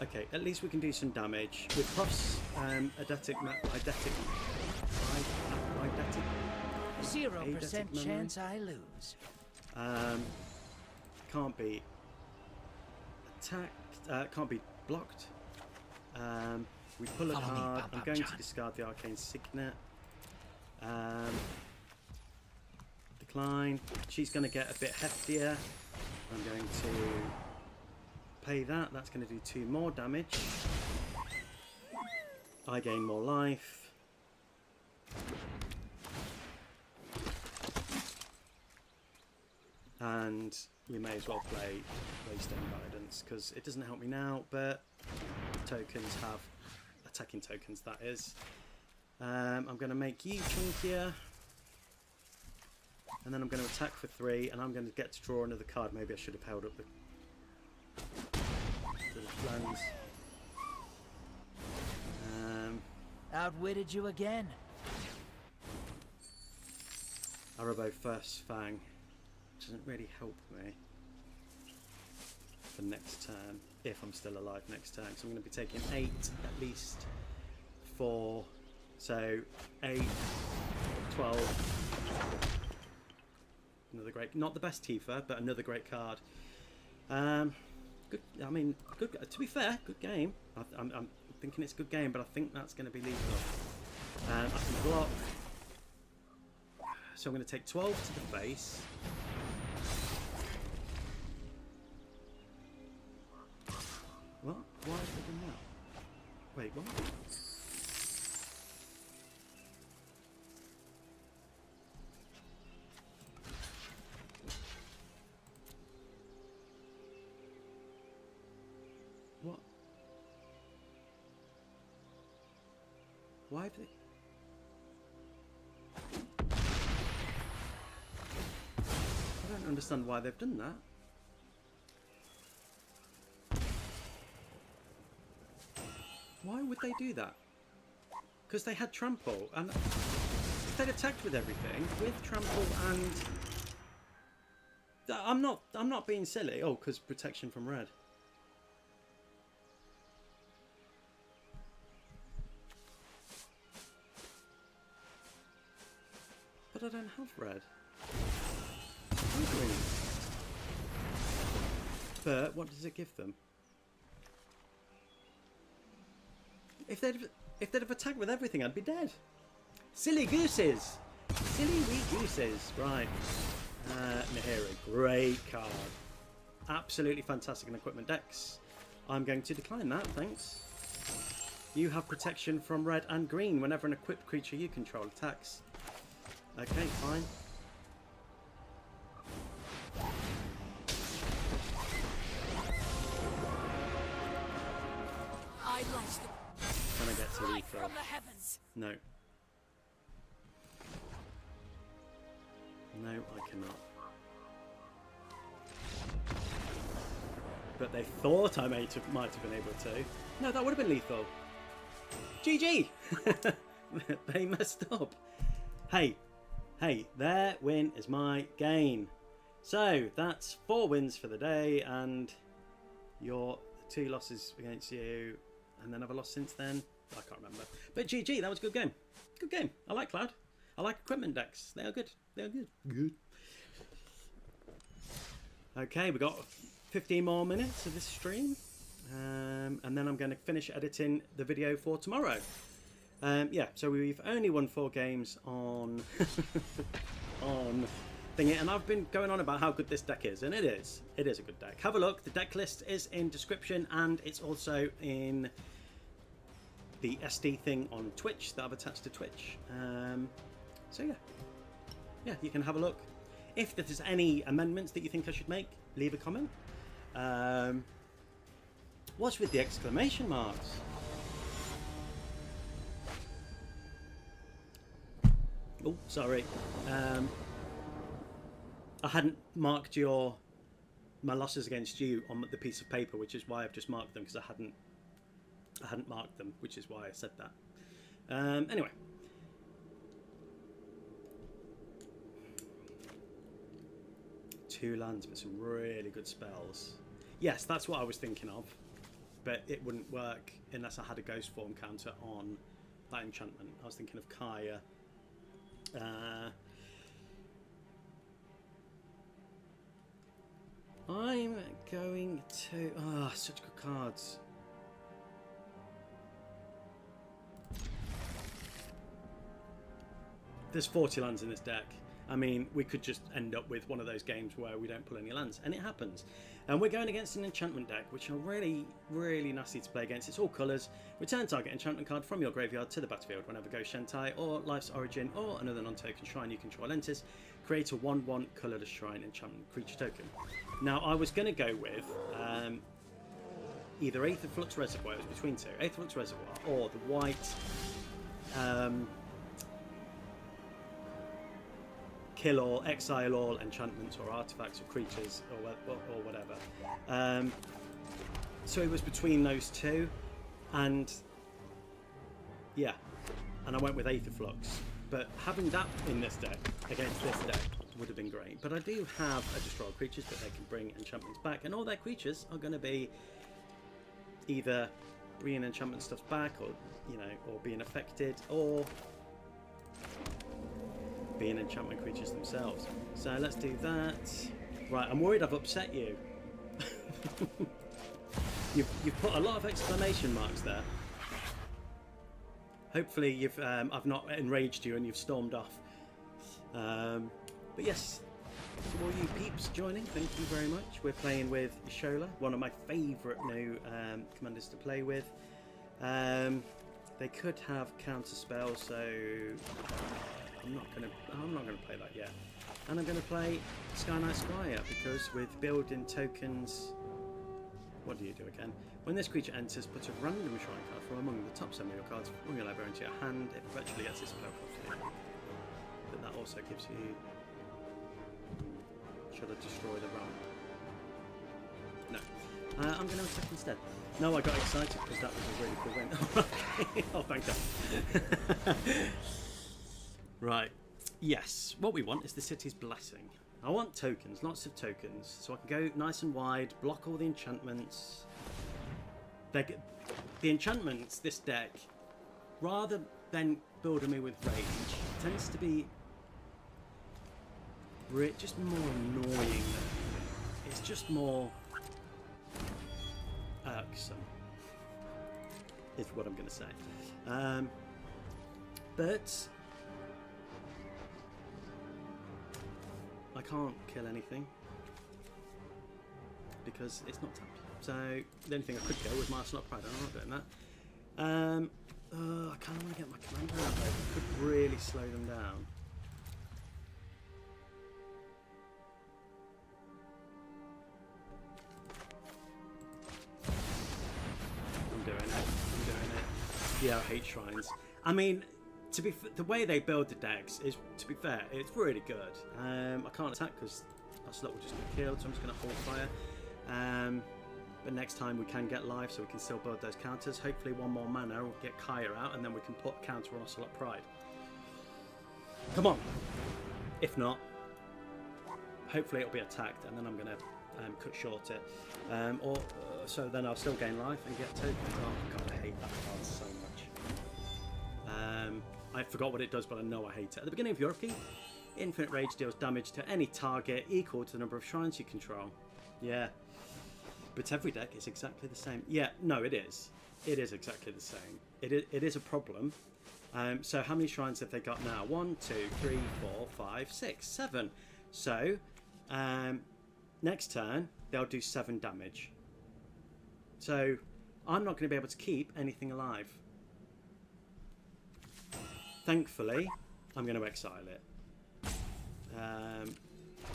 Okay, at least we can do some damage. With Prof's eidetic 0% chance I lose. Can't be attacked, can't be blocked. We pull a Follow me, card. Pop I'm Pop going John. to discard the Arcane Signet. Decline. She's going to get a bit heftier. I'm going to pay that. That's going to do 2 more damage. I gain more life. And we may as well play Waystone Guidance because it doesn't help me now, but tokens have attacking tokens, that is. I'm going to make you chunkier. And then I'm going to attack for 3, and I'm going to get to draw another card. Maybe I should have held up the lands. Outwitted you again. Arahbo first Fang doesn't really help me for next turn, if I'm still alive next turn. So I'm going to be taking 8 at least for, so 8, 12. Another great, not the best Tifa, but another great card. Good. I mean, good. To be fair, good game. I'm thinking it's a good game, but I think that's going to be lethal. I can block. So I'm going to take 12 to the face. What? Why is it doing that? Wait, what? What? Why have they... I don't understand why they've done that. Why would they do that? Because they had trample, and if they'd attacked with everything, with trample and... I'm not being silly. Oh, because protection from red. But I don't have red. I'm green. But what does it give them? If they'd have attacked with everything, I'd be dead. Silly gooses! Silly wee gooses. Right. Nahira, great card. Absolutely fantastic in equipment decks. I'm going to decline that, thanks. You have protection from red and green whenever an equipped creature you control attacks. Okay, fine. I launch the Can I get to light refill? from the heavens. No. No, I cannot. But they thought I might have been able to. No, that would have been lethal. GG! They messed up. Hey, their win is my gain. So that's 4 wins for the day, and your 2 losses against you, and then I've lost since then. I can't remember. But GG, that was a good game. Good game. I like Cloud. I like equipment decks. They are good. They are good. Good. Okay, we got 15 more minutes of this stream, and then I'm going to finish editing the video for tomorrow. Yeah, so we've only won 4 games on on thingy, and I've been going on about how good this deck is, and it is a good deck. Have a look. The deck list is in description, and it's also in the SD thing on Twitch that I've attached to Twitch. So yeah, you can have a look. If there's any amendments that you think I should make, leave a comment. What's with the exclamation marks? Oh, sorry. I hadn't marked my losses against you on the piece of paper, which is why I've just marked them, because I hadn't marked them, which is why I said that. Anyway. Two lands with some really good spells. Yes, that's what I was thinking of, but it wouldn't work unless I had a ghost form counter on that enchantment. I was thinking of Kaya. I'm going to... such good cards. There's 40 lands in this deck. I mean, we could just end up with one of those games where we don't pull any lands, and it happens. And we're going against an enchantment deck, which are really, really nasty to play against. It's all colours. Return target enchantment card from your graveyard to the battlefield whenever Ghost Shentai or Life's Origin or another non-token shrine you control enters. Create a 1/1 colourless shrine enchantment creature token. Now, I was going to go with either Aether Flux Reservoir, it was between two, Aether Flux Reservoir, or the white kill all, exile all enchantments or artifacts or creatures or whatever. So it was between those two, and yeah, and I went with Aether Flux. But having that in this deck against this deck would have been great. But I do have a Destroy creatures, but they can bring enchantments back, and all their creatures are going to be either bringing enchantment stuff back, or or being affected, or being enchantment creatures themselves. So let's do that. Right, I'm worried I've upset you. You've put a lot of exclamation marks there. Hopefully I've not enraged you and you've stormed off. But yes, to all you peeps joining, thank you very much. We're playing with Shola, one of my favourite new commanders to play with. They could have counter spells, so I'm not gonna play that yet. And I'm gonna play Skyknight Squire, because with building tokens, what do you do again? When this creature enters, put a random shrine card from among the top 7 of your cards from your library into your hand. It virtually gets this spell property. But that also gives you... Should I destroy the ramp? No. I'm going to attack instead. No, I got excited because that was a really cool win. Oh, thank God. Right. Yes. What we want is the city's blessing. I want tokens, lots of tokens, so I can go nice and wide, block all the enchantments. The enchantments, this deck, rather than building me with rage, tends to be just more annoying. It's just more irksome, is what I'm going to say. But I can't kill anything because it's not tapped. So the only thing I could go with my Ocelot Pride. I'm not doing that. I kind of want to get my commander out there. It could really slow them down. I'm doing it. Yeah, I hate shrines. I mean, the way they build the decks is, to be fair, it's really good. I can't attack because Ocelot will just get killed, so I'm just going to hold fire. But next time we can get live, so we can still build those counters. Hopefully one more mana will get Kaya out, and then we can put counter on Ocelot Pride. Come on! If not, hopefully it'll be attacked, and then I'm going to cut short it. So then I'll still gain life and get tokens. Oh god, I hate that card so much. I forgot what it does, but I know I hate it. At the beginning of your upkeep, Infinite Rage deals damage to any target equal to the number of shrines you control. Yeah. But every deck is exactly the same. Yeah, no, it is. It is exactly the same. It is a problem. So how many shrines have they got now? 1, 2, 3, 4, 5, 6, 7. So next turn they'll do 7 damage. So I'm not going to be able to keep anything alive. Thankfully, I'm going to exile it.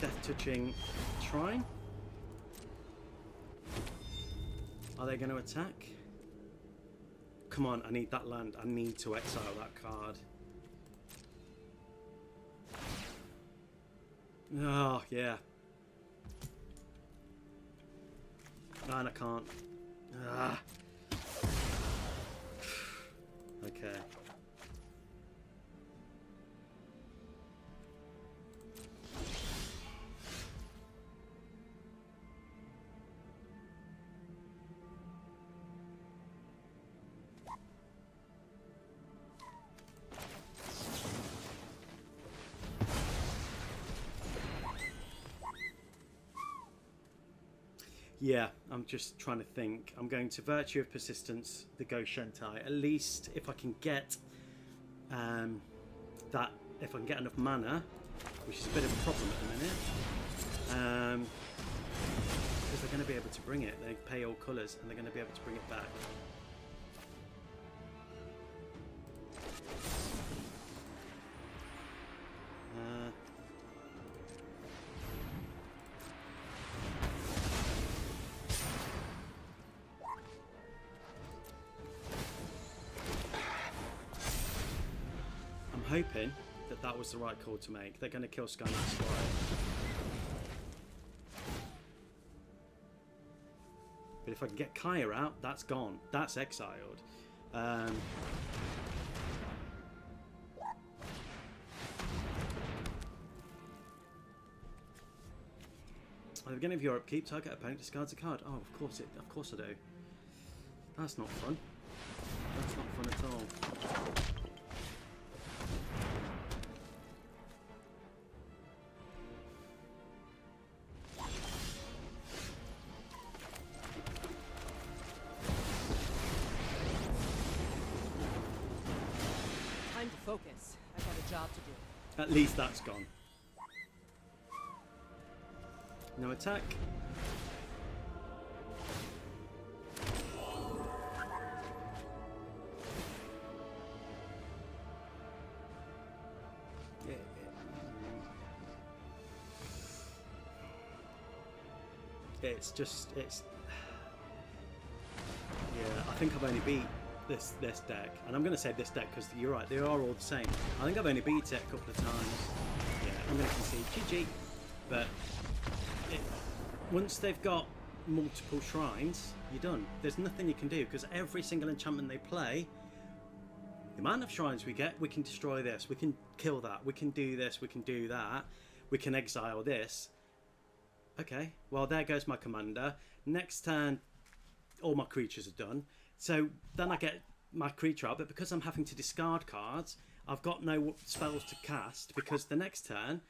Death Touching Shrine. Are they going to attack? Come on, I need that land. I need to exile that card. Oh, yeah. And I can't. Ah. Okay. Yeah, I'm just trying to think. I'm going to Virtue of Persistence, the Go Shentai. At least if I can get if I can get enough mana, which is a bit of a problem at the minute, because they're going to be able to bring it. They pay all colours, and they're going to be able to bring it back. Hoping that was the right call to make. They're going to kill Skyknight Squire. But if I can get Kaya out, that's gone. That's exiled. At the beginning of your upkeep, target opponent discards a card. Oh, of course I do. That's not fun. That's not fun at all. Focus. I've got a job to do. At least that's gone. No attack. It's yeah, I think I've only beat this deck, and I'm going to say this deck because you're right, they are all the same. I think I've only beat it a couple of times. Yeah, I'm going to concede GG. But once they've got multiple shrines, you're done. There's nothing you can do because every single enchantment they play, the amount of shrines we get, we can destroy this, we can kill that, we can do this, we can do that, we can exile this. Okay, well there goes my commander. Next turn, all my creatures are done. So then I get my creature out, but because I'm having to discard cards, I've got no spells to cast because the next turn,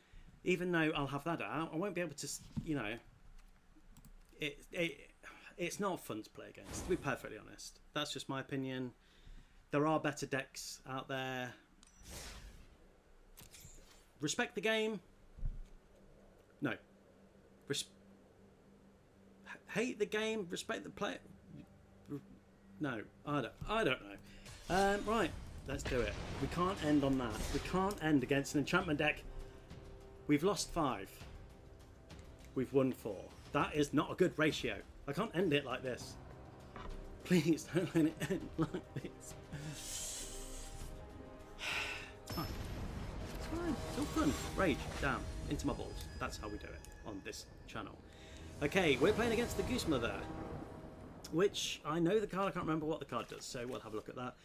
even though I'll have that out, I won't be able to, you know, it's not fun to play against, to be perfectly honest. That's just my opinion. There are better decks out there. Respect the game? No. Hate the game? Respect the player? No, I don't know. Right, let's do it. We can't end on that. We can't end against an enchantment deck. We've lost 5. We've won 4. That is not a good ratio. I can't end it like this. Please don't let it end like this. It's fine. It's fine. It's all fun. Rage down into my balls. That's how we do it on this channel. Okay, we're playing against the Goose Mother, which I know the card. I can't remember what the card does, so we'll have a look at that.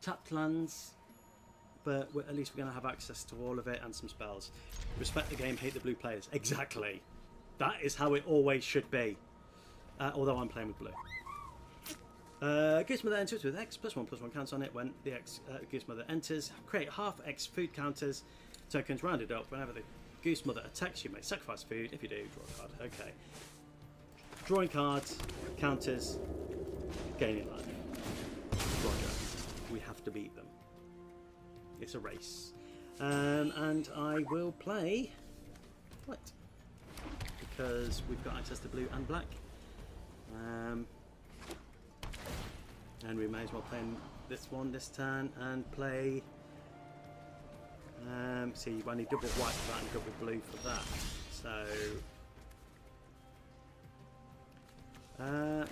Tapped lands, but at least we're going to have access to all of it and some spells. Respect the game, hate the blue players. Exactly. That is how it always should be. Although I'm playing with blue. Goose Mother enters with X, +1/+1 counts on it when the Goose Mother enters. Create half X food counters, tokens rounded up. Whenever the Goose Mother attacks, you may sacrifice food. If you do, draw a card. Okay. drawing cards, counters, gaining life. Roger. We have to beat them. It's a race. And I will play white. Because we've got access to blue and black. And we may as well play this one this turn and play... see, I need double white for that and double blue for that. So...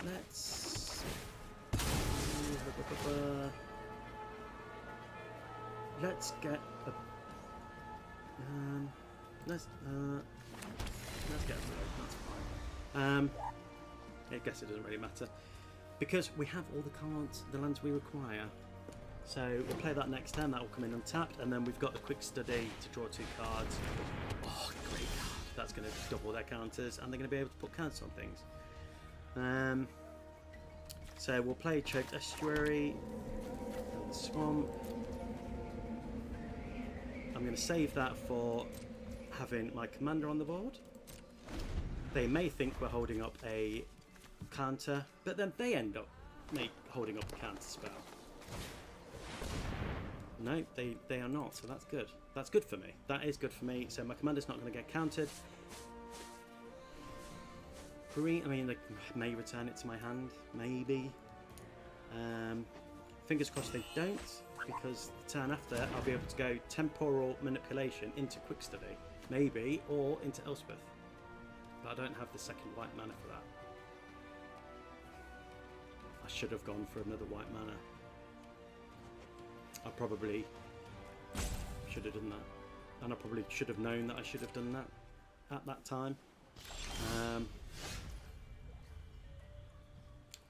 let's... let's get a... let's get a blue, that's fine. I guess it doesn't really matter. Because we have all the cards, the lands we require. So we'll play that next turn, that will come in untapped, and then we've got the quick study to draw 2 cards. Oh, great card. That's going to double their counters, and they're going to be able to put counters on things. So we'll play Choked Estuary and Swamp. I'm going to save that for having my commander on the board. They may think we're holding up a counter, but then they end up holding up a counter spell. No, they are not, so that's good. That's good for me. That is good for me. So my commander's not going to get countered. They may return it to my hand, maybe. Fingers crossed they don't, because the turn after I'll be able to go Temporal Manipulation into Quick Study, maybe, or into Elspeth. But I don't have the second white mana for that. I should have gone for another white mana. I probably should have done that. And I probably should have known that I should have done that at that time.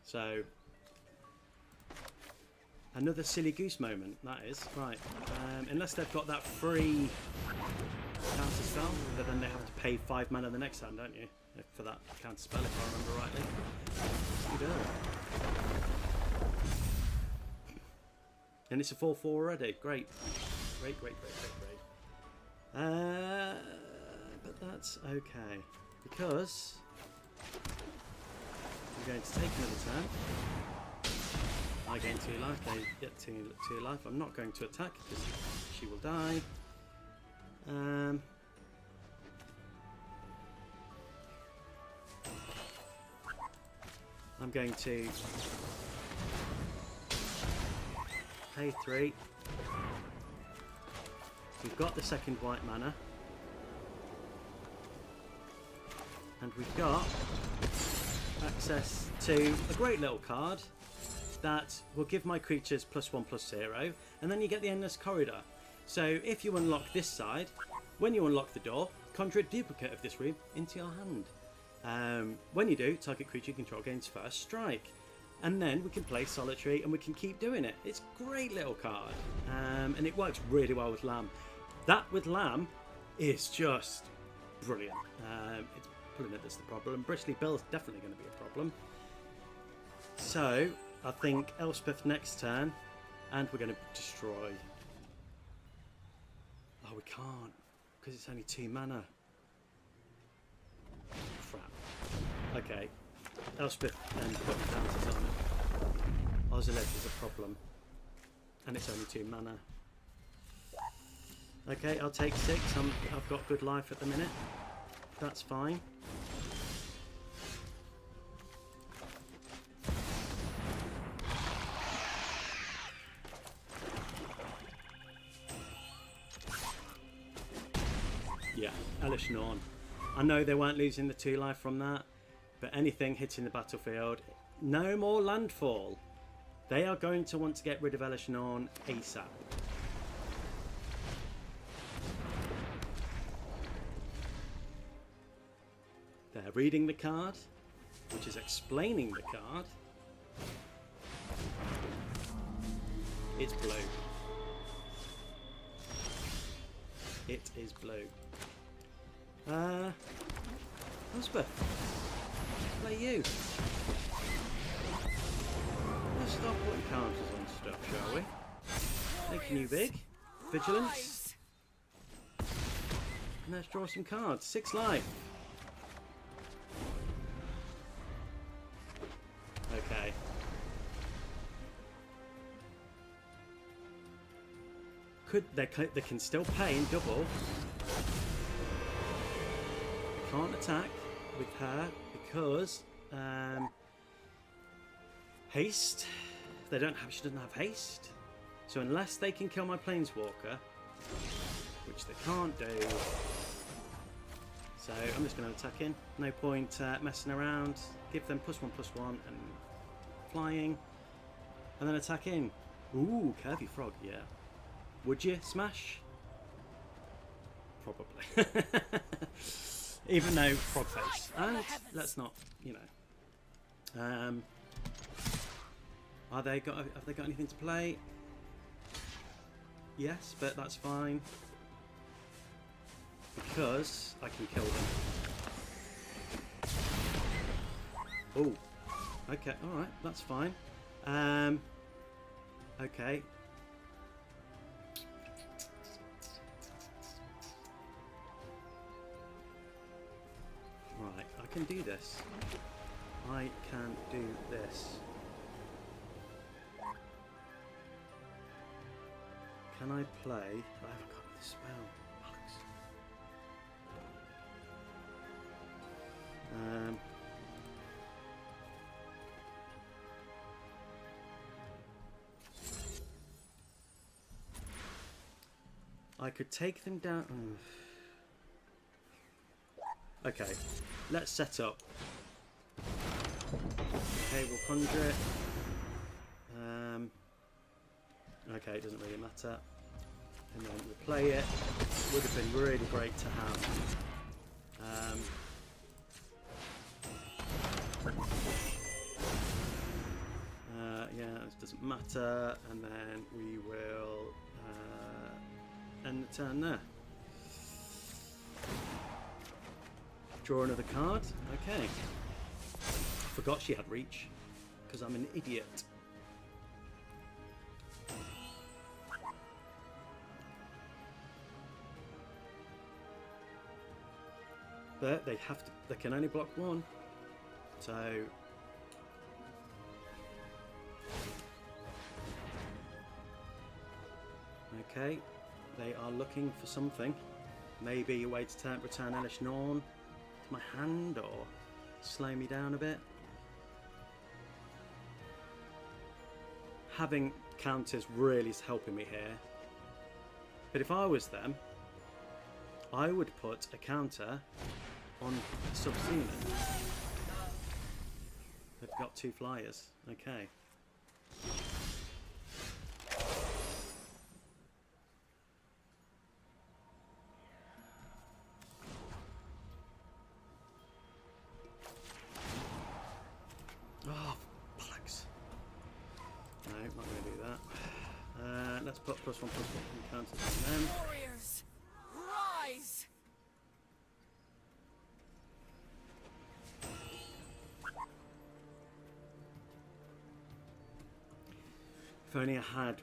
So, another silly goose moment, that is. Right, unless they've got that free counter spell, but then they have to pay 5 mana the next time, don't you? For that counter spell, if I remember rightly. You do. And it's a 4-4 already. Great. Great. But that's okay. Because I'm going to take another turn. I gain 2 life, they get 2 life. I'm not going to attack because she will die. I'm going to pay 3. We've got the second white mana. And we've got access to a great little card that will give my creatures +1/+0, and then you get the Endless Corridor. So if you unlock this side, when you unlock the door, conjure a duplicate of this room into your hand. When you do, target creature you control gains first strike. And then we can play Solitary and we can keep doing it. It's a great little card. And it works really well with Lamb. That with Lamb is just brilliant. It's pulling it that's the problem. Bristly Bill's definitely going to be a problem. So I think Elspeth next turn, and we're going to destroy. Oh, we can't, because it's only 2 mana. Crap. Okay. Elspeth then put counters on it. Ocelot is a problem. And it's only 2 mana. Okay, I'll take 6. I've got good life at the minute. That's fine. Yeah, Elish Norn. I know they weren't losing the 2 life from that, but anything hitting the battlefield, no more landfall. They are going to want to get rid of Elish Norn ASAP. They're reading the card, which is explaining the card. It's blue. It is blue. Elspeth, play you. Let's start putting counters on stuff, shall we? Making you big. Vigilance. And let's draw some cards. 6 life. Okay. They can still pay in double. They can't attack with her because haste. She doesn't have haste. So unless they can kill my planeswalker, which they can't do, so I'm just going to attack in. No point messing around. Give them +1/+1 and flying, and then attack in. Ooh, curvy frog, yeah. Would you smash? Probably. Even though frog face. And let's not, you know. Have they got anything to play? Yes, but that's fine. Because I can kill them. Oh. Okay, alright, that's fine. Okay. Right, I can do this. I can do this. Can I play? I haven't got the spell. Alex. I could take them down. Okay, let's set up. Okay, we'll conjure it. Okay, it doesn't really matter. And then we'll play it. Would have been really great to have. Yeah, it doesn't matter. And then we will end the turn there. Draw another card. Okay. Forgot she had reach because I'm an idiot. But they have to. They can only block one. So. Okay. They are looking for something. Maybe a way to return Elish Norn to my hand or slow me down a bit. Having counters really is helping me here. But if I was them, I would put a counter on Sub-Zenith. They've got 2 flyers. Okay. Oh, bollocks. No, not going to do that. Let's put +1/+1 counters on them. Warriors, rise! If only I had.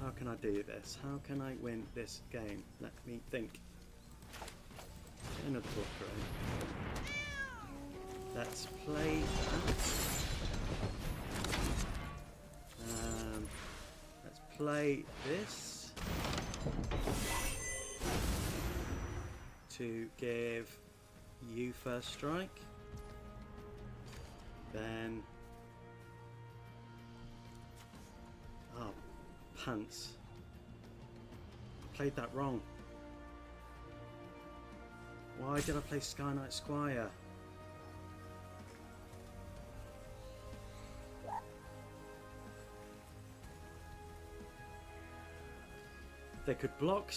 How can I do this? How can I win this game? Let me think. Get another blocker in. Let's play that. Let's play this. To give you first strike, then pants. I played that wrong. Why did I play Skyknight Squire? They could block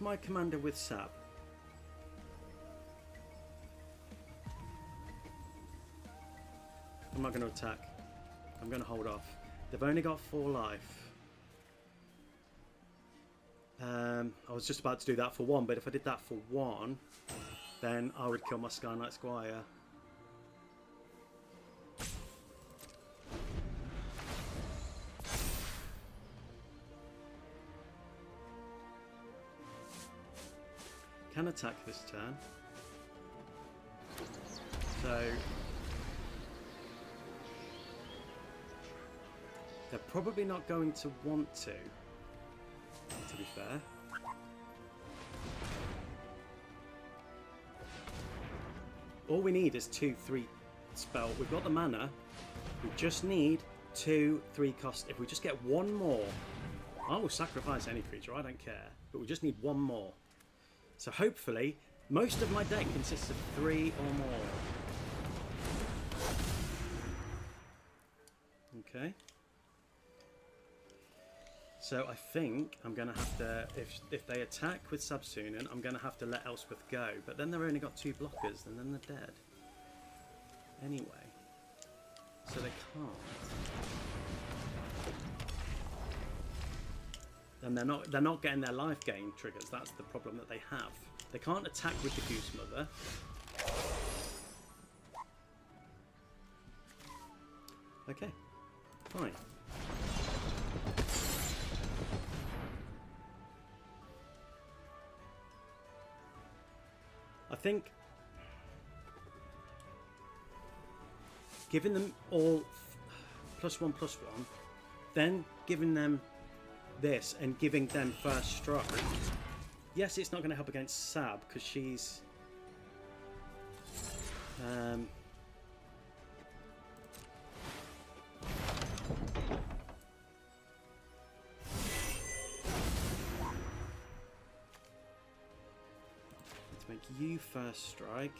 my commander with Sab. I'm not going to attack. I'm going to hold off. They've only got 4 life. I was just about to do that for 1, but if I did that for 1, then I would kill my Skyknight Squire. can attack this turn. So they're probably not going to want to be fair. All we need is 2/3 spell. We've got the mana. We just need 2/3 cost. If we just get one more, I will sacrifice any creature, I don't care. But we just need one more. So hopefully, most of my deck consists of 3 or more. Okay. So I think I'm going to have to, if they attack with Subsunan, I'm going to have to let Elspeth go. But then they've only got 2 blockers, and then they're dead. Anyway. So they can't. And they're not getting their life gain triggers. That's the problem that they have. They can't attack with the Goose Mother. Okay. Fine. I think giving them all +1/+1, then giving them this and giving them first strike. Yes, it's not going to help against Sab because she's let's make you first strike.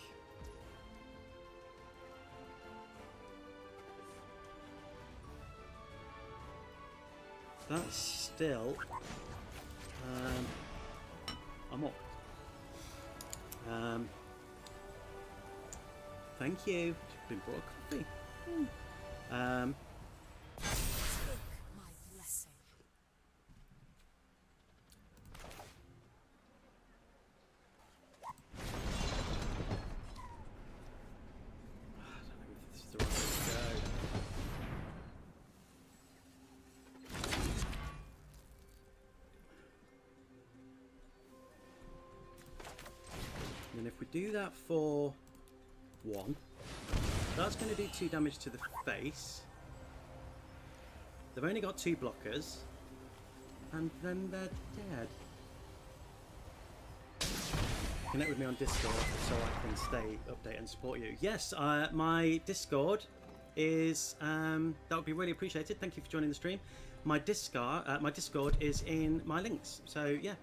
That's still I'm up. Thank you. Been brought a coffee. My blessing. I don't know if this is the right way to go. And if we do that for 1, that's going to do 2 damage to the face. They've only got 2 blockers, and then they're dead. Connect with me on Discord so I can stay updated and support you. Yes, my Discord is that would be really appreciated. Thank you for joining the stream. My Discord is in my links. So yeah,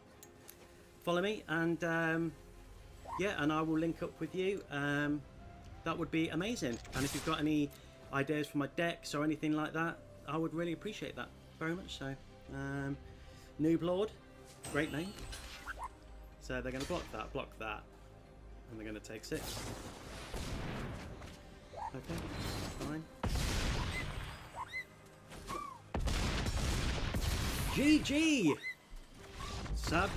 follow me and. Yeah, and I will link up with you. That would be amazing. And if you've got any ideas for my decks or anything like that, I would really appreciate that very much. So, Noob Lord, great name. So they're going to block that, and they're going to take 6. Okay, fine. GG! Sab,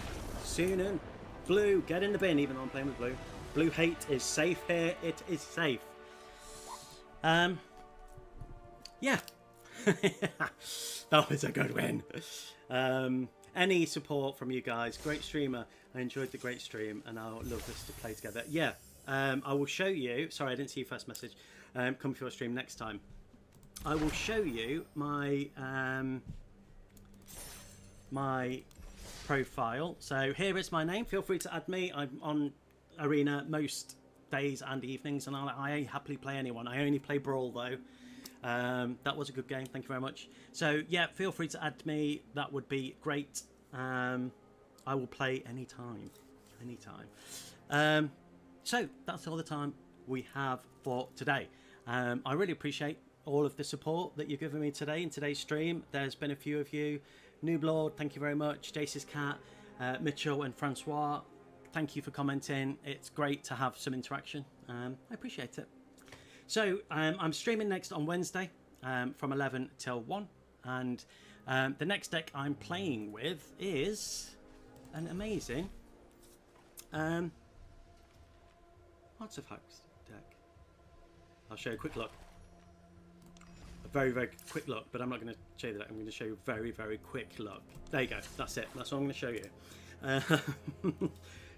Sunan. Blue, get in the bin, even though I'm playing with blue. Blue hate is safe here. It is safe. Yeah. That was a good win. Any support from you guys. Great streamer. I enjoyed the great stream, and I'll love this to play together. Yeah. I will show you. Sorry, I didn't see your first message. Come for your stream next time. I will show you my my profile. So here is my name. Feel free to add me. I'm on Arena most days and evenings, and I happily play anyone. I only play Brawl though. That was a good game. Thank you very much. So yeah, feel free to add me. That would be great. I will play anytime. So that's all the time we have for today. I really appreciate all of the support that you've given me today in today's stream. There's been a few of you. Noob Lord, thank you very much. Jace's Cat, Mitchell and Francois, thank you for commenting. It's great to have some interaction. I appreciate it. So I'm streaming next on Wednesday from 11 till 1. And the next deck I'm playing with is an amazing Hearts of Hawks deck. I'll show you a quick look. A very, very quick look, but I'm not going to show you that. I'm going to show you a very, very quick look. There you go. That's it. That's what I'm going to show you.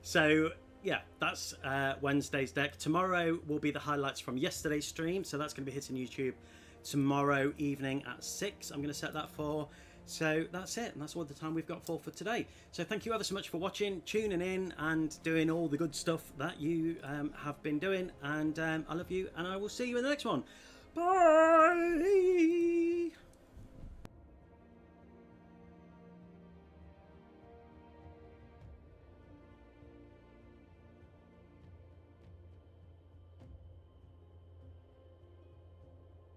So yeah, that's Wednesday's deck. Tomorrow will be the highlights from yesterday's stream, so that's going to be hitting YouTube tomorrow evening at 6. I'm going to set that for. So that's it, and that's all the time we've got for today. So thank you ever so much for watching, tuning in, and doing all the good stuff that you have been doing. And I love you, and I will see you in the next one. Bye!